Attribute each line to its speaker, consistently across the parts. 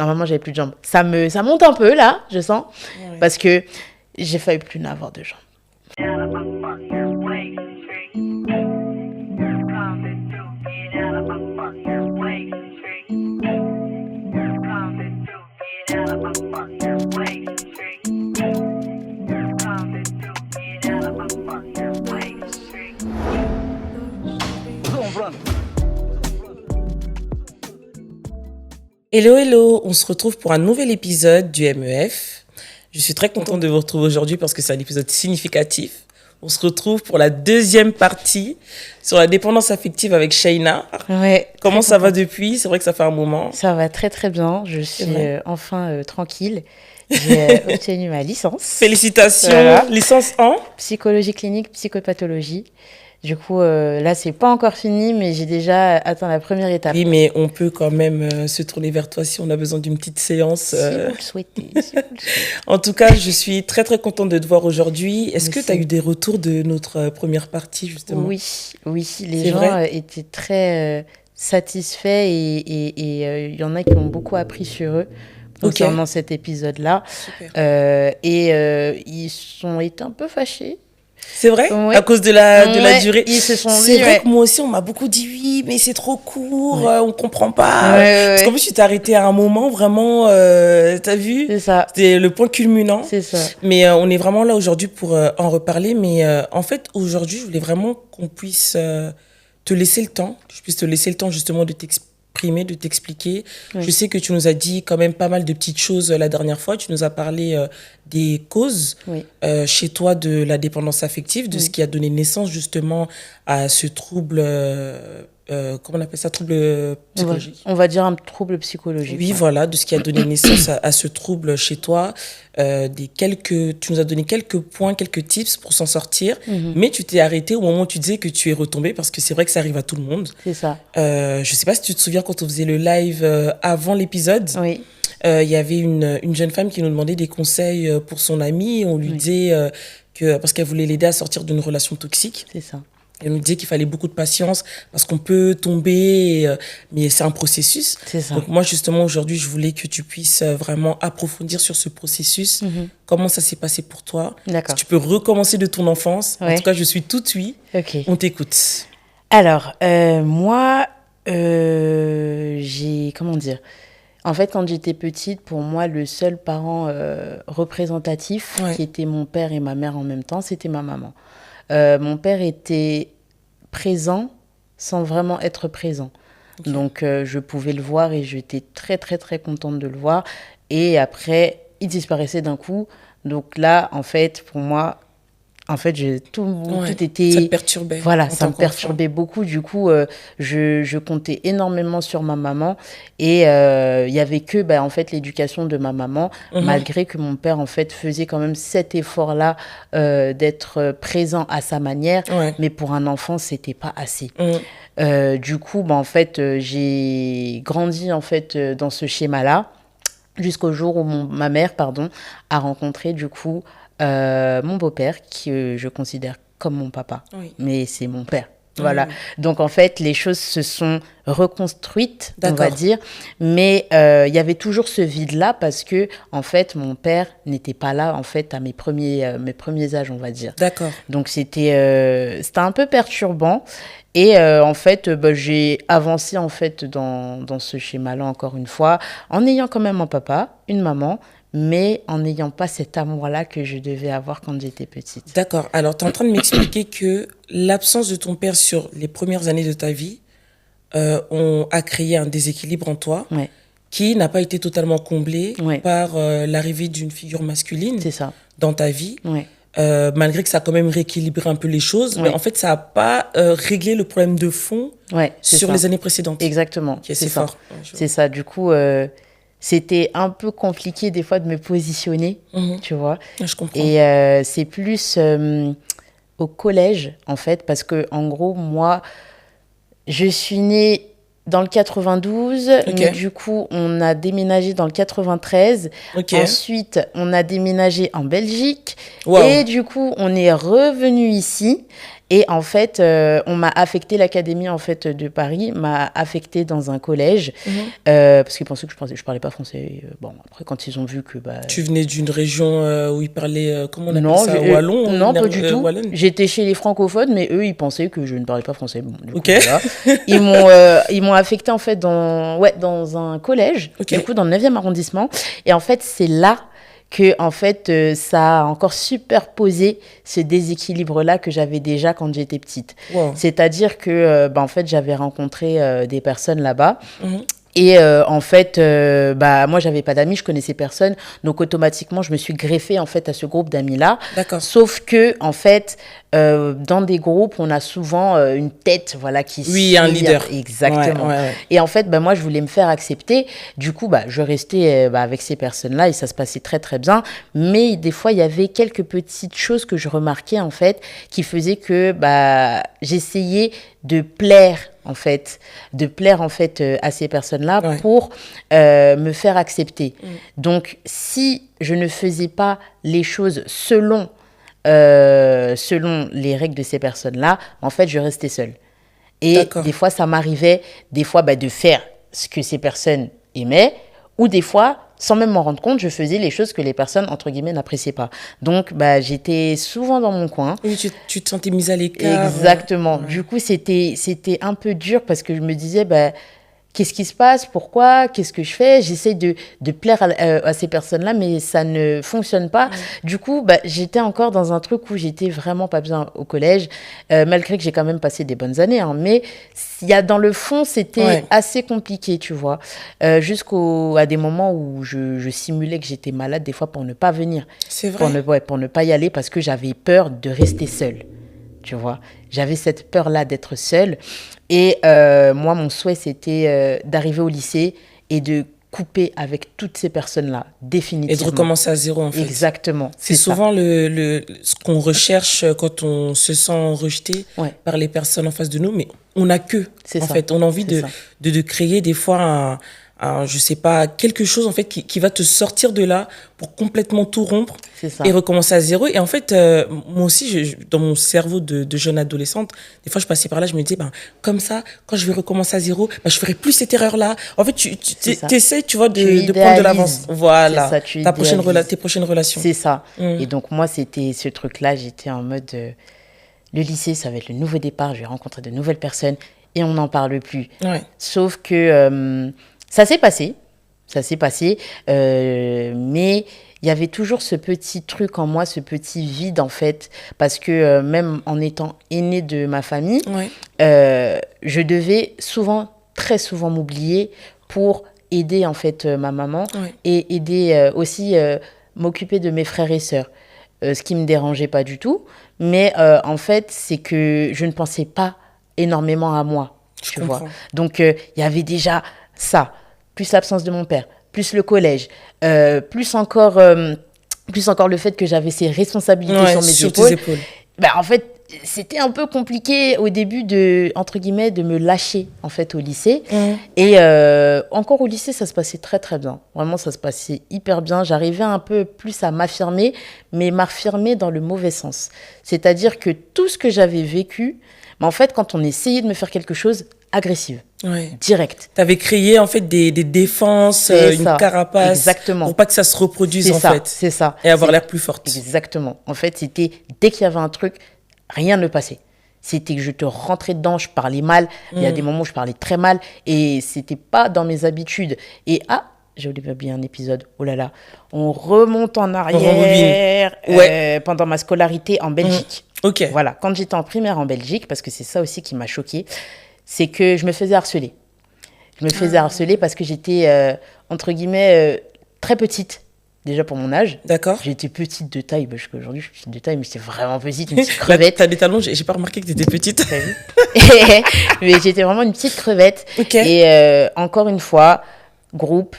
Speaker 1: Normalement, j'avais plus de jambes. Ça monte un peu, là, je sens.
Speaker 2: Ouais.
Speaker 1: Parce que j'ai failli plus n'avoir de jambes.
Speaker 2: Hello, hello, on se retrouve pour un nouvel épisode du MEF. Je suis très contente de vous retrouver aujourd'hui parce que c'est un épisode significatif. On se retrouve pour la deuxième partie sur la dépendance affective avec Shaina.
Speaker 1: Ouais.
Speaker 2: Comment ça va depuis ? C'est vrai que ça fait un moment.
Speaker 1: Ça va très très bien. Je suis enfin tranquille. J'ai obtenu ma licence.
Speaker 2: Félicitations.
Speaker 1: Voilà.
Speaker 2: Licence en
Speaker 1: psychologie clinique, psychopathologie. Du coup, là, c'est pas encore fini, mais j'ai déjà atteint la première étape.
Speaker 2: Oui, mais on peut quand même se tourner vers toi si on a besoin d'une petite séance.
Speaker 1: Si vous le souhaitez.
Speaker 2: En tout cas, je suis très très contente de te voir aujourd'hui. Est-ce que tu as eu des retours de notre première partie, justement ?
Speaker 1: Oui. Les gens étaient très satisfaits et il y en a qui ont beaucoup appris sur eux concernant cet épisode-là. Ils ont été un peu fâchés.
Speaker 2: C'est vrai ? À cause de la durée.
Speaker 1: Ils se sont
Speaker 2: c'est vrai que moi aussi, on m'a beaucoup dit oui, mais c'est trop court, on comprend pas. Parce qu'en plus, tu t'es arrêté à un moment, vraiment, t'as vu ?
Speaker 1: C'est ça.
Speaker 2: C'était le point culminant.
Speaker 1: C'est ça.
Speaker 2: Mais on est vraiment là aujourd'hui pour en reparler. Mais en fait, aujourd'hui, je voulais vraiment qu'on puisse te laisser le temps. Je puisse te laisser le temps justement de t'exprimer, de t'expliquer. Oui. Je sais que tu nous as dit quand même pas mal de petites choses la dernière fois. Tu nous as parlé des causes chez toi de la dépendance affective, de ce qui a donné naissance justement à ce trouble, comment on appelle ça, trouble psychologique.
Speaker 1: On va dire un trouble psychologique.
Speaker 2: Oui, voilà, de ce qui a donné naissance à ce trouble chez toi. Tu nous as donné quelques points, quelques tips pour s'en sortir, mais tu t'es arrêté au moment où tu disais que tu es retombée, parce que c'est vrai que ça arrive à tout le monde.
Speaker 1: C'est ça.
Speaker 2: Je sais pas si tu te souviens quand on faisait le live avant l'épisode.
Speaker 1: Oui.
Speaker 2: Y avait une jeune femme qui nous demandait des conseils pour son amie. On lui disait parce qu'elle voulait l'aider à sortir d'une relation toxique.
Speaker 1: C'est ça.
Speaker 2: Elle nous disait qu'il fallait beaucoup de patience parce qu'on peut tomber, mais c'est un processus.
Speaker 1: C'est ça.
Speaker 2: Donc moi, justement, aujourd'hui, je voulais que tu puisses vraiment approfondir sur ce processus. Comment ça s'est passé pour toi ?
Speaker 1: D'accord.
Speaker 2: Si tu peux recommencer de ton enfance. En tout cas, je suis toute oui.
Speaker 1: Ok.
Speaker 2: On t'écoute.
Speaker 1: Alors, moi, j'ai... Comment dire ? En fait, quand j'étais petite, pour moi, le seul parent représentatif qui était mon père et ma mère en même temps, c'était ma maman. Mon père était présent sans vraiment être présent. Okay. Donc, je pouvais le voir et j'étais très, très, très contente de le voir. Et après, il disparaissait d'un coup. Donc là, en fait, pour moi... En fait, tout était...
Speaker 2: Ça te perturbait.
Speaker 1: Voilà, ça me perturbait beaucoup. Du coup, je comptais énormément sur ma maman. Et il n'y avait que, en fait, l'éducation de ma maman, malgré que mon père, en fait, faisait quand même cet effort-là d'être présent à sa manière. Ouais. Mais pour un enfant, ce n'était pas assez. Du coup, en fait, j'ai grandi, en fait, dans ce schéma-là, jusqu'au jour où ma mère, a rencontré, du coup... mon beau-père, que je considère comme mon papa, mais c'est mon père. Voilà. Donc, en fait, les choses se sont reconstruites, on va dire. Mais il y avait toujours ce vide-là parce que, en fait, mon père n'était pas là, en fait, à mes premiers âges, on va dire.
Speaker 2: D'accord.
Speaker 1: Donc, c'était un peu perturbant. Et en fait, j'ai avancé, en fait, dans ce schéma-là, encore une fois, en ayant quand même un papa, une maman, mais en n'ayant pas cet amour-là que je devais avoir quand j'étais petite.
Speaker 2: D'accord. Alors, tu es en train de m'expliquer que l'absence de ton père sur les premières années de ta vie a créé un déséquilibre en toi qui n'a pas été totalement comblé par l'arrivée d'une figure masculine dans ta vie. Malgré que ça a quand même rééquilibré un peu les choses, mais en fait, ça n'a pas réglé le problème de fond sur les années précédentes.
Speaker 1: Exactement.
Speaker 2: Okay, c'est fort.
Speaker 1: C'est ça. Du coup... c'était un peu compliqué des fois de me positionner, tu vois.
Speaker 2: Je comprends.
Speaker 1: Et c'est plus au collège, en fait, parce que en gros, moi, je suis née dans le 92, mais du coup, on a déménagé dans le 93. Ensuite, on a déménagé en Belgique. Et du coup, on est revenu ici. Et en fait, on m'a affecté, l'académie en fait, de Paris m'a affecté dans un collège parce qu'ils pensaient que je parlais pas français. Bon, après, quand ils ont vu que...
Speaker 2: Tu venais d'une région où ils parlaient, comment on appelle
Speaker 1: non,
Speaker 2: ça, wallon
Speaker 1: non, pas du tout.
Speaker 2: Wallonne.
Speaker 1: J'étais chez les francophones, mais eux, ils pensaient que je ne parlais pas français. Bon, du coup,
Speaker 2: Ok.
Speaker 1: voilà. Ils m'ont affecté en fait dans un collège,
Speaker 2: Ok.
Speaker 1: du coup dans le 9e arrondissement. Et en fait, c'est là que en fait, ça a encore superposé ce déséquilibre-là que j'avais déjà quand j'étais petite.
Speaker 2: Wow.
Speaker 1: C'est-à-dire que en fait, j'avais rencontré des personnes là-bas.
Speaker 2: Mhm.
Speaker 1: Et en fait, moi, j'avais pas d'amis, je connaissais personne. Donc, automatiquement, je me suis greffée, en fait, à ce groupe d'amis-là.
Speaker 2: D'accord.
Speaker 1: Sauf que, en fait, dans des groupes, on a souvent une tête, voilà, qui
Speaker 2: Oui, un leader.
Speaker 1: Exactement.
Speaker 2: Ouais.
Speaker 1: Et en fait, moi, je voulais me faire accepter. Du coup, je restais avec ces personnes-là et ça se passait très, très bien. Mais des fois, il y avait quelques petites choses que je remarquais, en fait, qui faisaient que j'essayais de plaire en fait à ces personnes-là pour me faire accepter. Donc si je ne faisais pas les choses selon les règles de ces personnes-là, en fait je restais seule. Et des fois ça m'arrivait de faire ce que ces personnes aimaient, ou des fois sans même m'en rendre compte, je faisais les choses que les personnes, entre guillemets, n'appréciaient pas. Donc, j'étais souvent dans mon coin.
Speaker 2: Oui, tu te sentais mise à l'écart.
Speaker 1: Exactement. Ouais. Du coup, c'était un peu dur parce que je me disais, qu'est-ce qui se passe? Pourquoi? Qu'est-ce que je fais? J'essaie de plaire à ces personnes-là, mais ça ne fonctionne pas. Ouais. Du coup, j'étais encore dans un truc où j'étais vraiment pas bien au collège, malgré que j'ai quand même passé des bonnes années. Hein, mais dans le fond, c'était assez compliqué, tu vois. Jusqu'à des moments où je simulais que j'étais malade, des fois, pour ne pas venir.
Speaker 2: C'est vrai.
Speaker 1: Pour ne pas y aller parce que j'avais peur de rester seule. Tu vois, j'avais cette peur-là d'être seule. Et moi, mon souhait, c'était d'arriver au lycée et de couper avec toutes ces personnes-là, définitivement.
Speaker 2: Et de recommencer à zéro, en fait.
Speaker 1: Exactement.
Speaker 2: C'est souvent ce qu'on recherche quand on se sent rejeté par les personnes en face de nous, mais on n'a que, en fait. On a envie de créer des fois je sais pas, quelque chose en fait qui va te sortir de là pour complètement tout rompre et recommencer à zéro. Et en fait, moi aussi, dans mon cerveau de jeune adolescente, des fois je passais par là, je me disais, comme ça, quand je vais recommencer à zéro, je ferai plus cette erreur-là. En fait, tu essaies, tu vois, de prendre de l'avance. Voilà, tes prochaines relations.
Speaker 1: C'est ça. Et donc moi, c'était ce truc-là, j'étais en mode, le lycée, ça va être le nouveau départ, je vais rencontrer de nouvelles personnes et on n'en parle plus.
Speaker 2: Ouais.
Speaker 1: Sauf que... ça s'est passé, mais il y avait toujours ce petit truc en moi, ce petit vide en fait, parce que même en étant aînée de ma famille, je devais très souvent m'oublier pour aider en fait ma maman et aider aussi m'occuper de mes frères et sœurs, ce qui me dérangeait pas du tout, mais en fait c'est que je ne pensais pas énormément à moi, tu vois. Donc il y avait déjà ça, plus l'absence de mon père, plus le collège, plus encore le fait que j'avais ces responsabilités sur mes épaules. En fait, c'était un peu compliqué au début entre guillemets, de me lâcher en fait au lycée. Et encore au lycée, ça se passait très très bien. Vraiment, ça se passait hyper bien. J'arrivais un peu plus à m'affirmer, mais m'affirmer dans le mauvais sens. C'est-à-dire que tout ce que j'avais vécu, en fait, quand on essayait de me faire quelque chose, agressive, direct.
Speaker 2: Tu avais créé en fait des défenses, une carapace.
Speaker 1: Exactement.
Speaker 2: Pour pas que ça se reproduise fait.
Speaker 1: C'est ça.
Speaker 2: Et avoir l'air plus forte.
Speaker 1: Exactement. En fait, c'était dès qu'il y avait un truc, rien ne passait. C'était que je te rentrais dedans, je parlais mal. Il y a des moments où je parlais très mal et c'était pas dans mes habitudes. Et j'ai oublié un épisode. Oh là là. On remonte en arrière pendant ma scolarité en Belgique.
Speaker 2: Ok.
Speaker 1: Voilà. Quand j'étais en primaire en Belgique, parce que c'est ça aussi qui m'a choquée, c'est que je me faisais harceler. Je me faisais harceler parce que j'étais, entre guillemets, très petite, déjà pour mon âge.
Speaker 2: D'accord.
Speaker 1: J'étais petite de taille, parce qu'aujourd'hui je suis petite de taille, mais j'étais vraiment petite, une petite crevette.
Speaker 2: T'as des talons, j'ai pas remarqué que t'étais petite.
Speaker 1: Mais j'étais vraiment une petite crevette.
Speaker 2: Okay.
Speaker 1: Et encore une fois, groupe,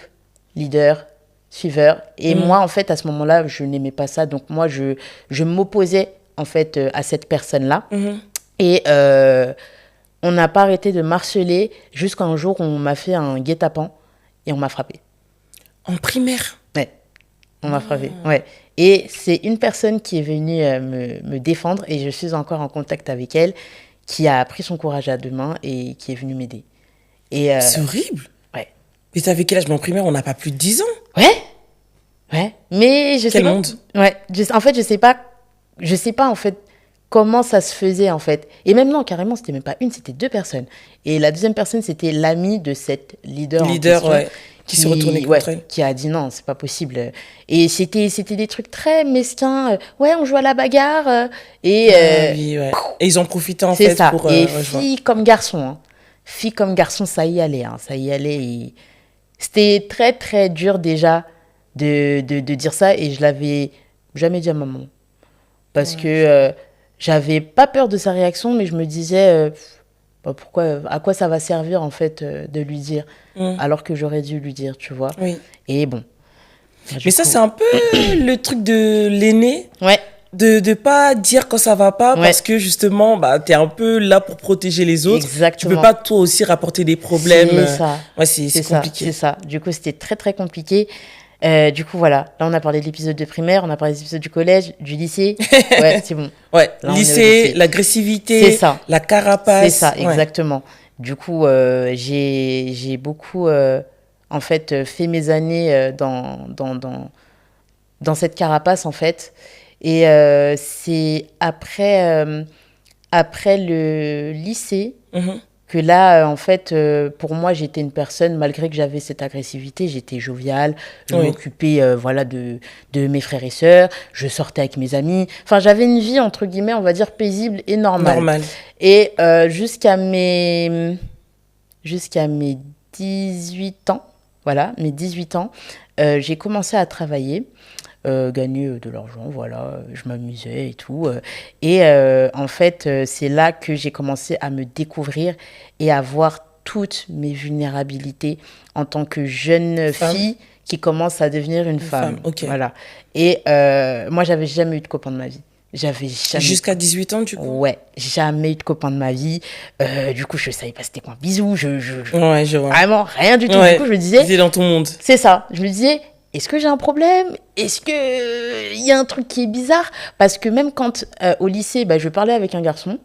Speaker 1: leader, suiveur. Et moi, en fait, à ce moment-là, je n'aimais pas ça. Donc moi, je m'opposais, en fait, à cette personne-là. Et... on n'a pas arrêté de m'harceler jusqu'à un jour où on m'a fait un guet-apens et on m'a frappée.
Speaker 2: En primaire?
Speaker 1: Ouais. On m'a frappé, ouais. Et c'est une personne qui est venue me défendre et je suis encore en contact avec elle, qui a pris son courage à deux mains et qui est venue m'aider. Et
Speaker 2: C'est horrible.
Speaker 1: ouais.
Speaker 2: Mais t'avais quel âge? Mais en primaire, on n'a pas plus de 10 ans.
Speaker 1: Ouais, ouais. Mais je sais
Speaker 2: Quel
Speaker 1: pas.
Speaker 2: monde?
Speaker 1: Ouais. En fait, je sais pas en fait comment ça se faisait en fait. Et même non, carrément, c'était même pas une, c'était deux personnes. Et la deuxième personne, c'était l'amie de cette leader en question,
Speaker 2: Ouais. Qui se retournait contre elle.
Speaker 1: qui a dit non, c'est pas possible. Et c'était des trucs très mesquins. Ouais, on joue à la bagarre.
Speaker 2: Oui, ouais. Et ils ont profité en
Speaker 1: C'est
Speaker 2: fait
Speaker 1: ça.
Speaker 2: pour.
Speaker 1: Et
Speaker 2: ouais, je vois.
Speaker 1: fille comme garçon, hein. Fille comme garçon, ça y allait, hein. Ça y allait. C'était très très dur déjà de dire ça et je l'avais jamais dit à maman. Parce que j'avais pas peur de sa réaction, mais je me disais, pourquoi, à quoi ça va servir en fait de lui dire, alors que j'aurais dû lui dire, tu vois.
Speaker 2: Oui.
Speaker 1: Et bon.
Speaker 2: Mais ça, c'est un peu le truc de l'aîné.
Speaker 1: Ouais.
Speaker 2: De pas dire quand ça va pas
Speaker 1: Ouais.
Speaker 2: parce que justement t'es un peu là pour protéger les autres.
Speaker 1: Exactement.
Speaker 2: Tu peux pas toi aussi rapporter des problèmes.
Speaker 1: C'est ça.
Speaker 2: Ouais, c'est compliqué.
Speaker 1: C'est ça. Du coup, c'était très très compliqué. Du coup, voilà. Là, on a parlé de l'épisode de primaire, on a parlé de l'épisode du collège, du lycée. Ouais, c'est bon.
Speaker 2: Ouais,
Speaker 1: Là, on est au
Speaker 2: lycée, l'agressivité,
Speaker 1: C'est ça.
Speaker 2: la carapace.
Speaker 1: C'est ça,
Speaker 2: Ouais.
Speaker 1: exactement. Du coup, j'ai beaucoup, en fait, fait mes années dans cette carapace, en fait. Et c'est après le lycée que là, en fait, pour moi, j'étais une personne, malgré que j'avais cette agressivité, j'étais joviale, je m'occupais voilà, de mes frères et sœurs, je sortais avec mes amis. Enfin, j'avais une vie, entre guillemets, on va dire, paisible et normale. Et jusqu'à mes 18 ans, voilà, mes 18 ans, j'ai commencé à travailler. Gagner de l'argent, voilà, je m'amusais et tout. Et en fait, c'est là que j'ai commencé à me découvrir et à voir toutes mes vulnérabilités en tant que jeune fille qui commence à devenir une femme.
Speaker 2: Okay.
Speaker 1: Voilà. Et moi, j'avais jamais eu de copain de ma vie.
Speaker 2: Jusqu'à 18 ans, du coup?
Speaker 1: Ouais, jamais eu de copain de ma vie. Du coup, je savais pas c'était quoi un bisou.
Speaker 2: Ouais, je vois.
Speaker 1: Vraiment, rien du tout.
Speaker 2: Ouais.
Speaker 1: Du coup, je me disais...
Speaker 2: T'étais dans ton monde.
Speaker 1: C'est ça. Je me disais... Est-ce que j'ai un problème? Est-ce qu'il y a un truc qui est bizarre? Parce que même quand, au lycée, je parlais avec un garçon,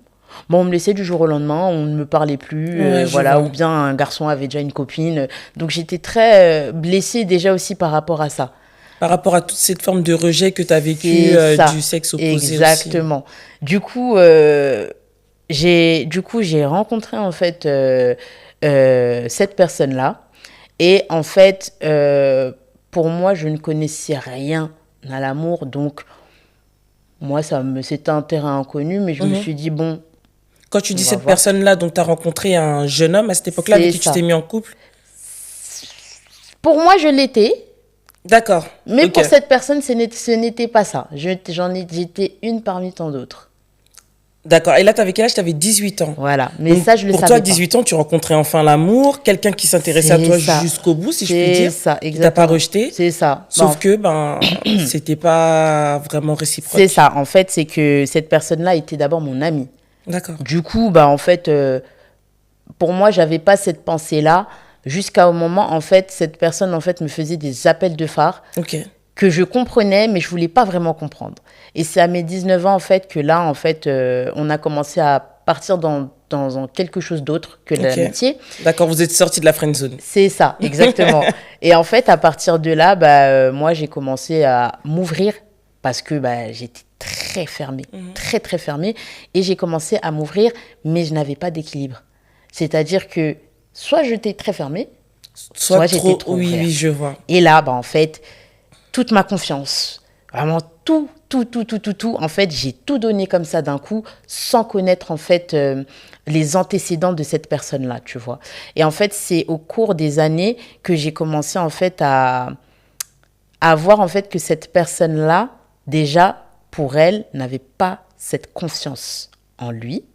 Speaker 1: on me laissait du jour au lendemain, on ne me parlait plus, voilà, ou bien un garçon avait déjà une copine. Donc j'étais très blessée déjà aussi par rapport à ça.
Speaker 2: Par rapport à toute cette forme de rejet que tu as vécu du sexe opposé.
Speaker 1: Exactement. Aussi. Du coup, j'ai rencontré en fait cette personne-là. Et en fait... pour moi, je ne connaissais rien à l'amour, donc moi, c'était un terrain inconnu, mais je me suis dit, bon...
Speaker 2: Quand tu dis cette personne-là, donc tu as rencontré un jeune homme à cette époque-là avec qui tu t'es mis en couple?
Speaker 1: Pour moi, je l'étais.
Speaker 2: D'accord.
Speaker 1: Mais pour cette personne, ce n'était pas ça. J'étais une parmi tant d'autres.
Speaker 2: D'accord. Et là, tu avais quel âge? Tu avais 18 ans.
Speaker 1: Voilà. Mais donc, ça, je le savais pas.
Speaker 2: Pour toi, 18 ans, tu rencontrais enfin l'amour, quelqu'un qui s'intéressait à toi jusqu'au bout, si je puis dire.
Speaker 1: C'est ça,
Speaker 2: exactement. Tu n'as pas rejeté.
Speaker 1: C'est ça.
Speaker 2: Sauf que, c'était pas vraiment réciproque.
Speaker 1: C'est ça. En fait, c'est que cette personne-là était d'abord mon amie.
Speaker 2: D'accord.
Speaker 1: Du coup, en fait, pour moi, j'avais pas cette pensée-là jusqu'au moment, en fait, cette personne, en fait, me faisait des appels de phare.
Speaker 2: Ok.
Speaker 1: Que je comprenais, mais je voulais pas vraiment comprendre. Et c'est à mes 19 ans, en fait, que là, en fait, on a commencé à partir dans quelque chose d'autre que l'amitié.
Speaker 2: D'accord, vous êtes sortis de la friendzone.
Speaker 1: C'est ça, exactement. Et en fait, à partir de là, moi, j'ai commencé à m'ouvrir parce que j'étais très fermée, très, très fermée. Et j'ai commencé à m'ouvrir, mais je n'avais pas d'équilibre. C'est-à-dire que soit j'étais très fermée, soit j'étais trop ouverte.
Speaker 2: Oui, je vois.
Speaker 1: Et là, en fait... toute ma confiance, vraiment tout. En fait, j'ai tout donné comme ça d'un coup, sans connaître en fait les antécédents de cette personne-là, tu vois. Et en fait, c'est au cours des années que j'ai commencé en fait à voir en fait que cette personne-là, déjà, pour elle, n'avait pas cette confiance en lui.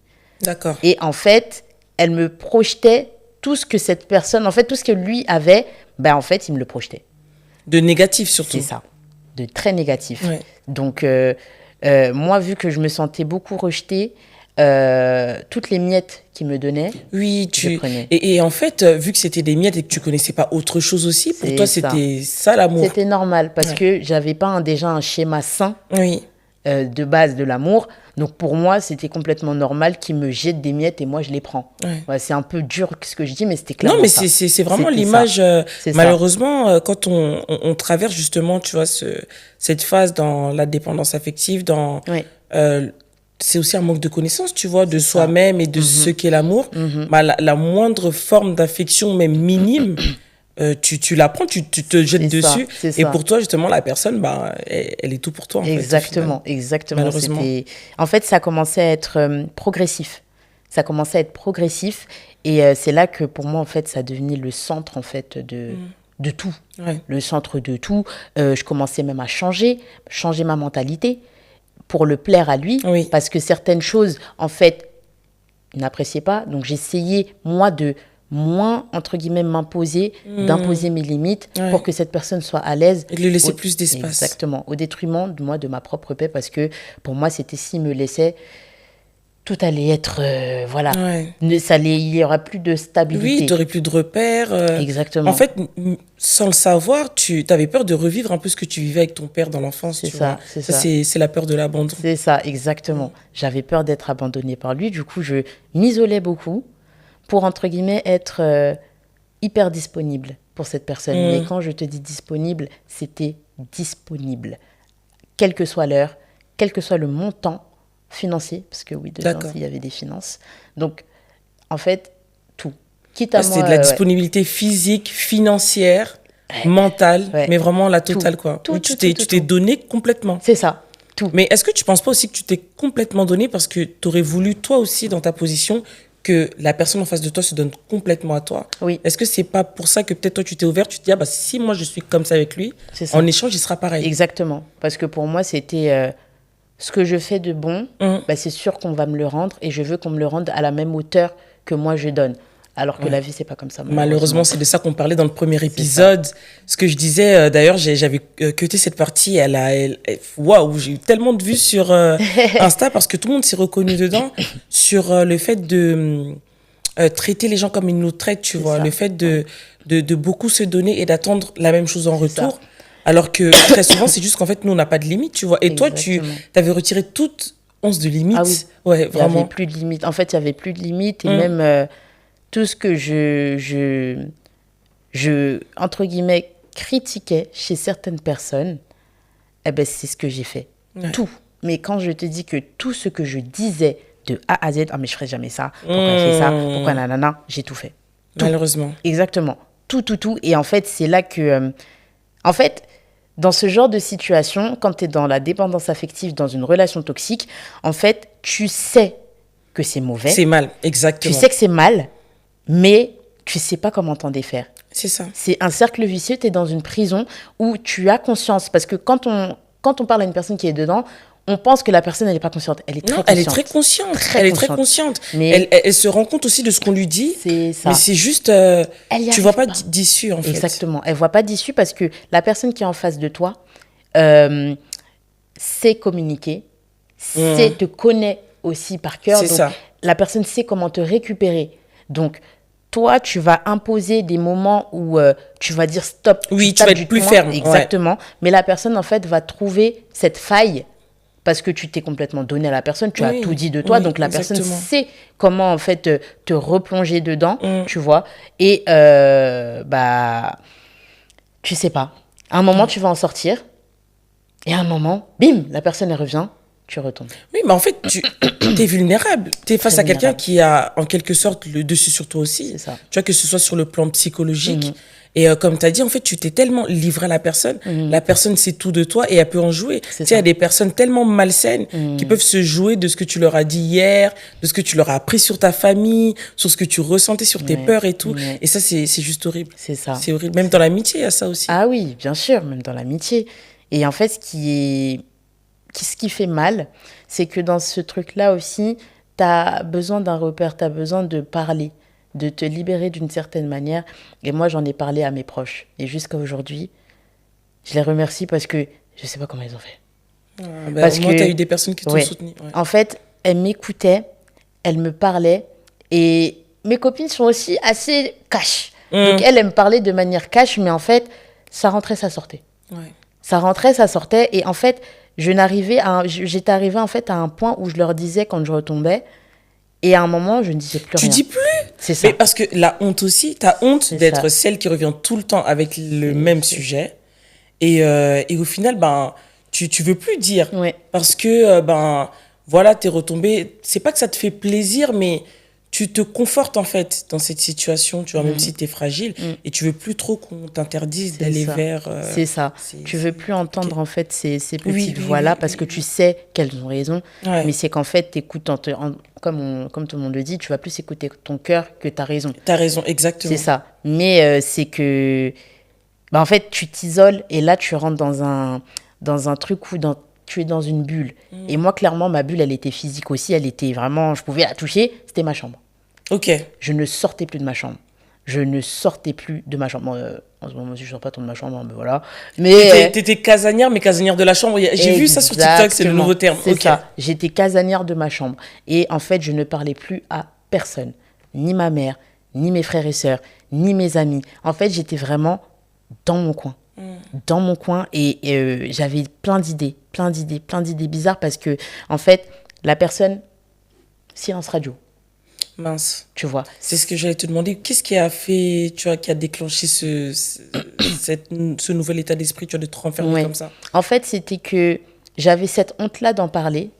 Speaker 2: D'accord.
Speaker 1: Et en fait, elle me projetait tout ce que cette personne, en fait, tout ce que lui avait, en fait, il me le projetait.
Speaker 2: De négatif surtout.
Speaker 1: C'est ça, de très négatif.
Speaker 2: Ouais.
Speaker 1: Donc, moi, vu que je me sentais beaucoup rejetée, toutes les miettes qu'il me donnait,
Speaker 2: Oui,
Speaker 1: je prenais.
Speaker 2: et en fait, vu que c'était des miettes et que tu connaissais pas autre chose aussi, pour
Speaker 1: C'est
Speaker 2: toi,
Speaker 1: ça.
Speaker 2: c'était ça l'amour.
Speaker 1: C'était normal parce
Speaker 2: Ouais.
Speaker 1: que j'avais pas déjà un schéma sain
Speaker 2: Oui,
Speaker 1: de base de l'amour. Donc pour moi, c'était complètement normal qu'il me jette des miettes et moi je les prends.
Speaker 2: ouais.
Speaker 1: Ouais, c'est un peu dur ce que je dis, mais c'était
Speaker 2: Non,
Speaker 1: clairement
Speaker 2: mais
Speaker 1: ça.
Speaker 2: c'est vraiment
Speaker 1: C'était
Speaker 2: l'image,
Speaker 1: ça. C'est ça.
Speaker 2: malheureusement, quand on traverse justement, tu vois, cette phase dans la dépendance affective,
Speaker 1: Oui,
Speaker 2: euh, c'est aussi un manque de connaissance, tu vois, de
Speaker 1: c'est ça.
Speaker 2: soi-même et de ce qu'est l'amour. Bah, la moindre forme d'affection, même minime, tu la prends, tu te jettes
Speaker 1: C'est ça,
Speaker 2: dessus.
Speaker 1: c'est
Speaker 2: Et
Speaker 1: ça.
Speaker 2: pour toi, justement, la personne, bah, elle est tout pour toi, en fait, au final.
Speaker 1: Exactement, exactement.
Speaker 2: Malheureusement.
Speaker 1: En fait, ça commençait à être progressif. Ça commençait à être progressif. Et c'est là que pour moi, en fait, ça devenait le centre, en fait, de tout.
Speaker 2: Ouais.
Speaker 1: Le centre de tout. Je commençais même à changer ma mentalité pour le plaire à lui.
Speaker 2: Oui.
Speaker 1: Parce que certaines choses, en fait, il n'appréciait pas. Donc, j'essayais, moi, de moins, entre guillemets, m'imposer, d'imposer mes limites
Speaker 2: Ouais.
Speaker 1: pour que cette personne soit à l'aise.
Speaker 2: Et de lui laisser plus d'espace.
Speaker 1: Exactement. Au détriment de moi, de ma propre paix, parce que pour moi, c'était s'il me laissait, tout allait être, voilà.
Speaker 2: Ouais.
Speaker 1: Il y aura plus de stabilité.
Speaker 2: Oui, tu n'aurais plus de repères.
Speaker 1: Exactement.
Speaker 2: En fait, sans le savoir, tu avais peur de revivre un peu ce que tu vivais avec ton père dans l'enfance.
Speaker 1: C'est
Speaker 2: tu
Speaker 1: ça,
Speaker 2: vois.
Speaker 1: c'est ça.
Speaker 2: C'est la peur de l'abandon.
Speaker 1: C'est ça, exactement. J'avais peur d'être abandonnée par lui. Du coup, je m'isolais beaucoup pour, entre guillemets, être hyper disponible pour cette personne. Mais quand je te dis disponible, c'était disponible. Quelle que soit l'heure, quel que soit le montant financier, parce que oui, dedans,
Speaker 2: D'accord.
Speaker 1: il y avait des finances. Donc, en fait, tout. Quitte à
Speaker 2: Ouais, c'était
Speaker 1: moi...
Speaker 2: de la
Speaker 1: ouais.
Speaker 2: disponibilité physique, financière, mentale,
Speaker 1: Ouais.
Speaker 2: mais vraiment la
Speaker 1: Tout.
Speaker 2: totale, quoi.
Speaker 1: Tout,
Speaker 2: Oui,
Speaker 1: tout,
Speaker 2: tu
Speaker 1: tout,
Speaker 2: t'es
Speaker 1: tout.
Speaker 2: donné complètement.
Speaker 1: C'est ça, tout.
Speaker 2: Mais est-ce que tu penses pas aussi que tu t'es complètement donné parce que tu aurais voulu, toi aussi, dans ta position, que la personne en face de toi se donne complètement à toi?
Speaker 1: Oui.
Speaker 2: Est-ce que c'est pas pour ça que peut-être toi, tu t'es ouvert, tu te dis, ah bah, si moi je suis comme ça avec lui,
Speaker 1: C'est ça.
Speaker 2: en échange, il sera pareil.
Speaker 1: Exactement. Parce que pour moi, c'était ce que je fais de bon, bah, c'est sûr qu'on va me le rendre et je veux qu'on me le rende à la même hauteur que moi je donne. Alors que la vie, c'est pas comme ça.
Speaker 2: Malheureusement, c'est de ça qu'on parlait dans le premier épisode. Ce que je disais, d'ailleurs, j'avais cuté cette partie. Waouh, j'ai eu tellement de vues sur Insta parce que tout le monde s'est reconnu dedans sur le fait de traiter les gens comme ils nous traitent, tu vois.
Speaker 1: ça.
Speaker 2: Le fait de beaucoup se donner et d'attendre la même chose en retour.
Speaker 1: ça.
Speaker 2: Alors que très souvent, c'est juste qu'en fait, nous, on n'a pas de limite, tu vois. Et toi, tu
Speaker 1: Exactement.
Speaker 2: avais retiré toute once de limite.
Speaker 1: Ah oui.
Speaker 2: Ouais,
Speaker 1: Il n'y avait
Speaker 2: vraiment.
Speaker 1: plus de limite. En fait, il n'y avait plus de limite. Et même tout ce que je, entre guillemets, critiquais chez certaines personnes, eh ben, c'est ce que j'ai fait.
Speaker 2: Ouais.
Speaker 1: Tout. Mais quand je te dis que tout ce que je disais de A à Z, ah mais je ferais jamais ça, pourquoi elle fait ça, pourquoi nanana, j'ai tout fait. Tout.
Speaker 2: Malheureusement.
Speaker 1: Exactement. Tout, tout, tout. Et en fait, c'est là que... en fait, dans ce genre de situation, quand tu es dans la dépendance affective, dans une relation toxique, en fait, tu sais que c'est mauvais.
Speaker 2: C'est mal,
Speaker 1: Tu
Speaker 2: exactement.
Speaker 1: sais que c'est mal, mais tu sais pas comment t'en défaire.
Speaker 2: C'est ça.
Speaker 1: C'est un cercle vicieux, tu es dans une prison où tu as conscience. Parce que quand on parle à une personne qui est dedans, on pense que la personne, elle n'est pas consciente. Elle est très
Speaker 2: Non,
Speaker 1: consciente.
Speaker 2: elle est très consciente.
Speaker 1: Très
Speaker 2: Elle est très
Speaker 1: consciente.
Speaker 2: consciente.
Speaker 1: Mais-
Speaker 2: Elle se rend compte aussi de ce qu'on lui dit.
Speaker 1: C'est ça.
Speaker 2: Mais c'est juste,
Speaker 1: Elle y
Speaker 2: tu vois
Speaker 1: arrive
Speaker 2: pas
Speaker 1: pas.
Speaker 2: d'issue, en fait.
Speaker 1: Exactement. Elle voit pas d'issue parce que la personne qui est en face de toi sait communiquer, te connaît aussi par cœur.
Speaker 2: C'est
Speaker 1: Donc,
Speaker 2: ça.
Speaker 1: la personne sait comment te récupérer. Donc, toi, tu vas imposer des moments où tu vas dire stop.
Speaker 2: Oui, tu
Speaker 1: tapes
Speaker 2: vas être
Speaker 1: du
Speaker 2: plus
Speaker 1: poing.
Speaker 2: ferme, ouais.
Speaker 1: Exactement. Mais la personne, en fait, va trouver cette faille parce que tu t'es complètement donné à la personne, tu as
Speaker 2: Oui,
Speaker 1: tout dit de toi.
Speaker 2: oui,
Speaker 1: Donc, la
Speaker 2: exactement.
Speaker 1: personne sait comment, en fait, te replonger dedans, tu vois. Et, bah, tu sais pas. À un moment, tu vas en sortir. Et à un moment, bim, la personne, elle revient, tu retombes.
Speaker 2: Oui, mais en fait, tu es vulnérable. Tu es face
Speaker 1: Très
Speaker 2: à quelqu'un
Speaker 1: vulnérable.
Speaker 2: qui a, en quelque sorte, le dessus sur toi aussi.
Speaker 1: C'est ça.
Speaker 2: Tu vois, que ce soit sur le plan psychologique. Et comme tu as dit, en fait, tu t'es tellement livré à la personne. La personne sait tout de toi et elle peut en jouer. Tu sais, il y a des personnes tellement malsaines qui peuvent se jouer de ce que tu leur as dit hier, de ce que tu leur as appris sur ta famille, sur ce que tu ressentais, sur tes
Speaker 1: Ouais,
Speaker 2: peurs et tout.
Speaker 1: ouais.
Speaker 2: Et ça, c'est juste horrible.
Speaker 1: C'est ça.
Speaker 2: C'est horrible. Même dans l'amitié, il y a ça aussi.
Speaker 1: Ah oui, bien sûr, même dans l'amitié. Et en fait, ce qui fait mal, c'est que dans ce truc-là aussi, tu as besoin d'un repère, tu as besoin de parler, de te libérer d'une certaine manière. Et moi, j'en ai parlé à mes proches. Et jusqu'à aujourd'hui, je les remercie parce que je sais pas comment ils ont fait.
Speaker 2: Bah,
Speaker 1: Parce
Speaker 2: au moins,
Speaker 1: que-
Speaker 2: tu as eu des personnes qui t'ont
Speaker 1: Ouais.
Speaker 2: soutenu. Ouais.
Speaker 1: En fait, elles m'écoutaient elle me parlait. Et mes copines sont aussi assez cash. Donc, elle me parlait de manière cash, mais en fait, ça rentrait, ça sortait.
Speaker 2: Ouais.
Speaker 1: Ça rentrait, ça sortait. Et en fait, j'étais arrivée en fait, à un point où je leur disais quand je retombais. Et à un moment, je ne disais plus rien.
Speaker 2: Tu dis plus.
Speaker 1: C'est ça.
Speaker 2: Mais parce que la honte aussi, t'as honte
Speaker 1: C'est
Speaker 2: d'être
Speaker 1: ça.
Speaker 2: celle qui revient tout le temps avec le même sujet. Et au final, ben, tu veux plus dire.
Speaker 1: Ouais.
Speaker 2: Parce que, ben, voilà, t'es retombée. C'est pas que ça te fait plaisir, mais tu te confortes en fait dans cette situation, tu vois, même si t'es fragile. Et tu veux plus trop qu'on t'interdise d'aller
Speaker 1: ça.
Speaker 2: vers.
Speaker 1: C'est ça. Tu veux plus entendre en fait ces petites voix-là parce que tu sais qu'elles ont raison.
Speaker 2: Ouais.
Speaker 1: Mais c'est qu'en fait, t'écoutes comme tout le monde le dit, tu vas plus écouter ton cœur que ta raison.
Speaker 2: T'as raison, exactement.
Speaker 1: C'est ça. Mais c'est que, bah, en fait, tu t'isoles et là, tu rentres dans un truc où tu es dans une bulle. Et moi, clairement, ma bulle, elle était physique aussi. Elle était vraiment, je pouvais la toucher. C'était ma chambre.
Speaker 2: Ok.
Speaker 1: Je ne sortais plus de ma chambre. Je ne sortais plus de ma chambre. En ce moment, je ne sors pas trop de ma chambre, mais voilà. Mais
Speaker 2: T'étais casanière, mais casanière de la chambre. J'ai vu ça sur TikTok, c'est le nouveau terme.
Speaker 1: C'est ça. J'étais casanière de ma chambre. Et en fait, je ne parlais plus à personne. Ni ma mère, ni mes frères et sœurs, ni mes amis. En fait, j'étais vraiment dans mon coin. Dans mon coin. Et j'avais plein d'idées bizarres parce que, en fait, la personne, silence radio.
Speaker 2: Mince.
Speaker 1: Tu vois.
Speaker 2: C'est ce que j'allais te demander. Qu'est-ce qui a fait, tu vois, qui a déclenché ce nouvel état d'esprit, tu vois, de te renfermer comme ça?
Speaker 1: En fait, c'était que j'avais cette honte-là d'en parler.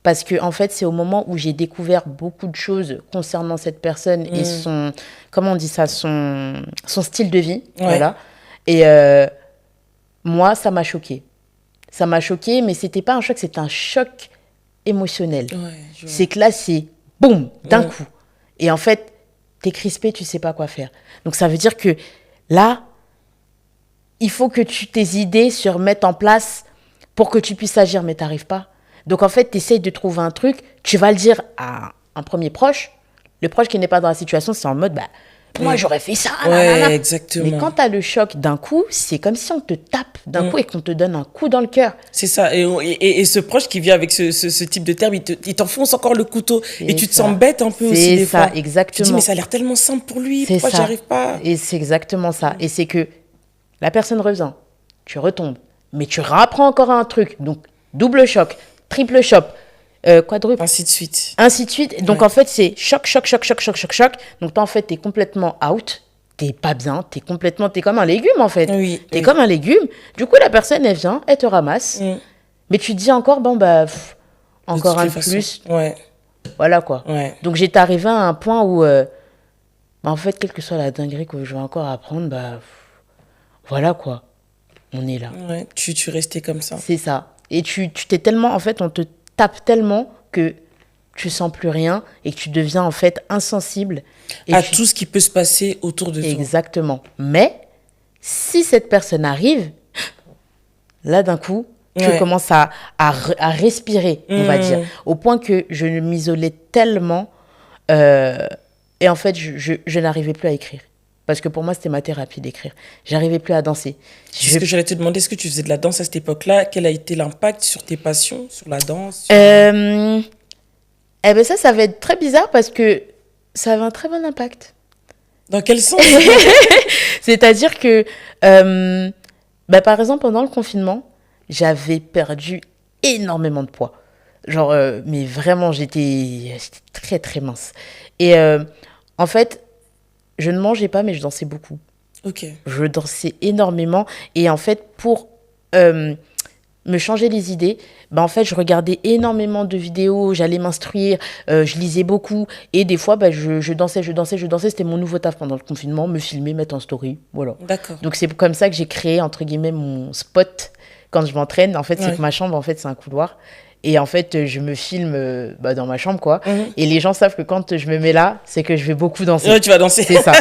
Speaker 1: Parce que, en fait, c'est au moment où j'ai découvert beaucoup de choses concernant cette personne et son, comment on dit ça, son style de vie.
Speaker 2: Ouais.
Speaker 1: Voilà. Et moi, ça m'a choquée. Ça m'a choquée, mais c'était pas un choc, c'était un choc émotionnel.
Speaker 2: Ouais,
Speaker 1: c'est que là, c'est boum, d'un coup. Et en fait, t'es crispé, tu sais pas quoi faire. Donc, ça veut dire que là, il faut que tes idées se remettent en place pour que tu puisses agir, mais t'arrives pas. Donc, en fait, t'essayes de trouver un truc, tu vas le dire à un premier proche. Le proche qui n'est pas dans la situation, c'est en mode, bah, moi, j'aurais fait ça.
Speaker 2: Ouais, exactement.
Speaker 1: Mais quand t'as le choc d'un coup, c'est comme si on te tape d'un coup et qu'on te donne un coup dans le cœur.
Speaker 2: C'est ça. Et ce proche qui vient avec ce type de terme, il t'enfonce encore le couteau. Et tu te sens bête un peu aussi des fois.
Speaker 1: C'est ça, exactement.
Speaker 2: Tu te dis, mais ça a l'air tellement simple pour lui. Pourquoi j'y arrive pas?
Speaker 1: Et c'est exactement ça. Et c'est que la personne revient, tu retombes, mais tu rapprends encore un truc. Donc, double choc, triple choc, quadruple.
Speaker 2: Ainsi de suite.
Speaker 1: Ainsi de suite. Donc, en fait, c'est choc. Donc, toi, en fait, t'es complètement out. T'es pas bien. T'es comme un légume, en fait.
Speaker 2: Oui.
Speaker 1: T'es comme un légume. Du coup, la personne, elle vient, elle te ramasse. Mais tu te dis encore, bon, bah, encore un de plus.
Speaker 2: Ouais.
Speaker 1: Voilà, quoi.
Speaker 2: Ouais.
Speaker 1: Donc, j'étais arrivée à un point où, bah, en fait, quelle que soit la dinguerie que je vais encore apprendre, bah, voilà, quoi. On est là.
Speaker 2: Ouais. Tu restais comme ça.
Speaker 1: C'est ça. Et tu t'es tellement, en fait, on te tape tellement que tu sens plus rien et que tu deviens, en fait, insensible. Et
Speaker 2: à tout ce qui peut se passer autour de toi.
Speaker 1: Exactement. Mais, si cette personne arrive, là, d'un coup, tu commences à respirer, on va dire. Au point que je m'isolais tellement. Et en fait, je n'arrivais plus à écrire. Parce que pour moi, c'était ma thérapie d'écrire. J'arrivais plus à danser.
Speaker 2: C'est ce que j'allais te demander. Est-ce que tu faisais de la danse à cette époque-là? Quel a été l'impact sur tes passions, sur la danse?
Speaker 1: Eh bien, ça va être très bizarre parce que ça avait un très bon impact.
Speaker 2: Dans quel sens?
Speaker 1: C'est-à-dire que, par exemple, pendant le confinement, j'avais perdu énormément de poids. Genre, mais vraiment, j'étais très, très mince. Et en fait, je ne mangeais pas, mais je dansais beaucoup.
Speaker 2: Ok.
Speaker 1: Je dansais énormément. Et en fait, pour me changer les idées, en fait, je regardais énormément de vidéos, j'allais m'instruire, je lisais beaucoup. Et des fois, je dansais. C'était mon nouveau taf pendant le confinement, me filmer, mettre en story. Voilà.
Speaker 2: D'accord.
Speaker 1: Donc, c'est comme ça que j'ai créé, entre guillemets, mon spot quand je m'entraîne. En fait, c'est que ma chambre, en fait, c'est un couloir. Et en fait, je me filme dans ma chambre, quoi. Et les gens savent que quand je me mets là, c'est que je vais beaucoup danser.
Speaker 2: Ouais, tu vas danser.
Speaker 1: C'est ça.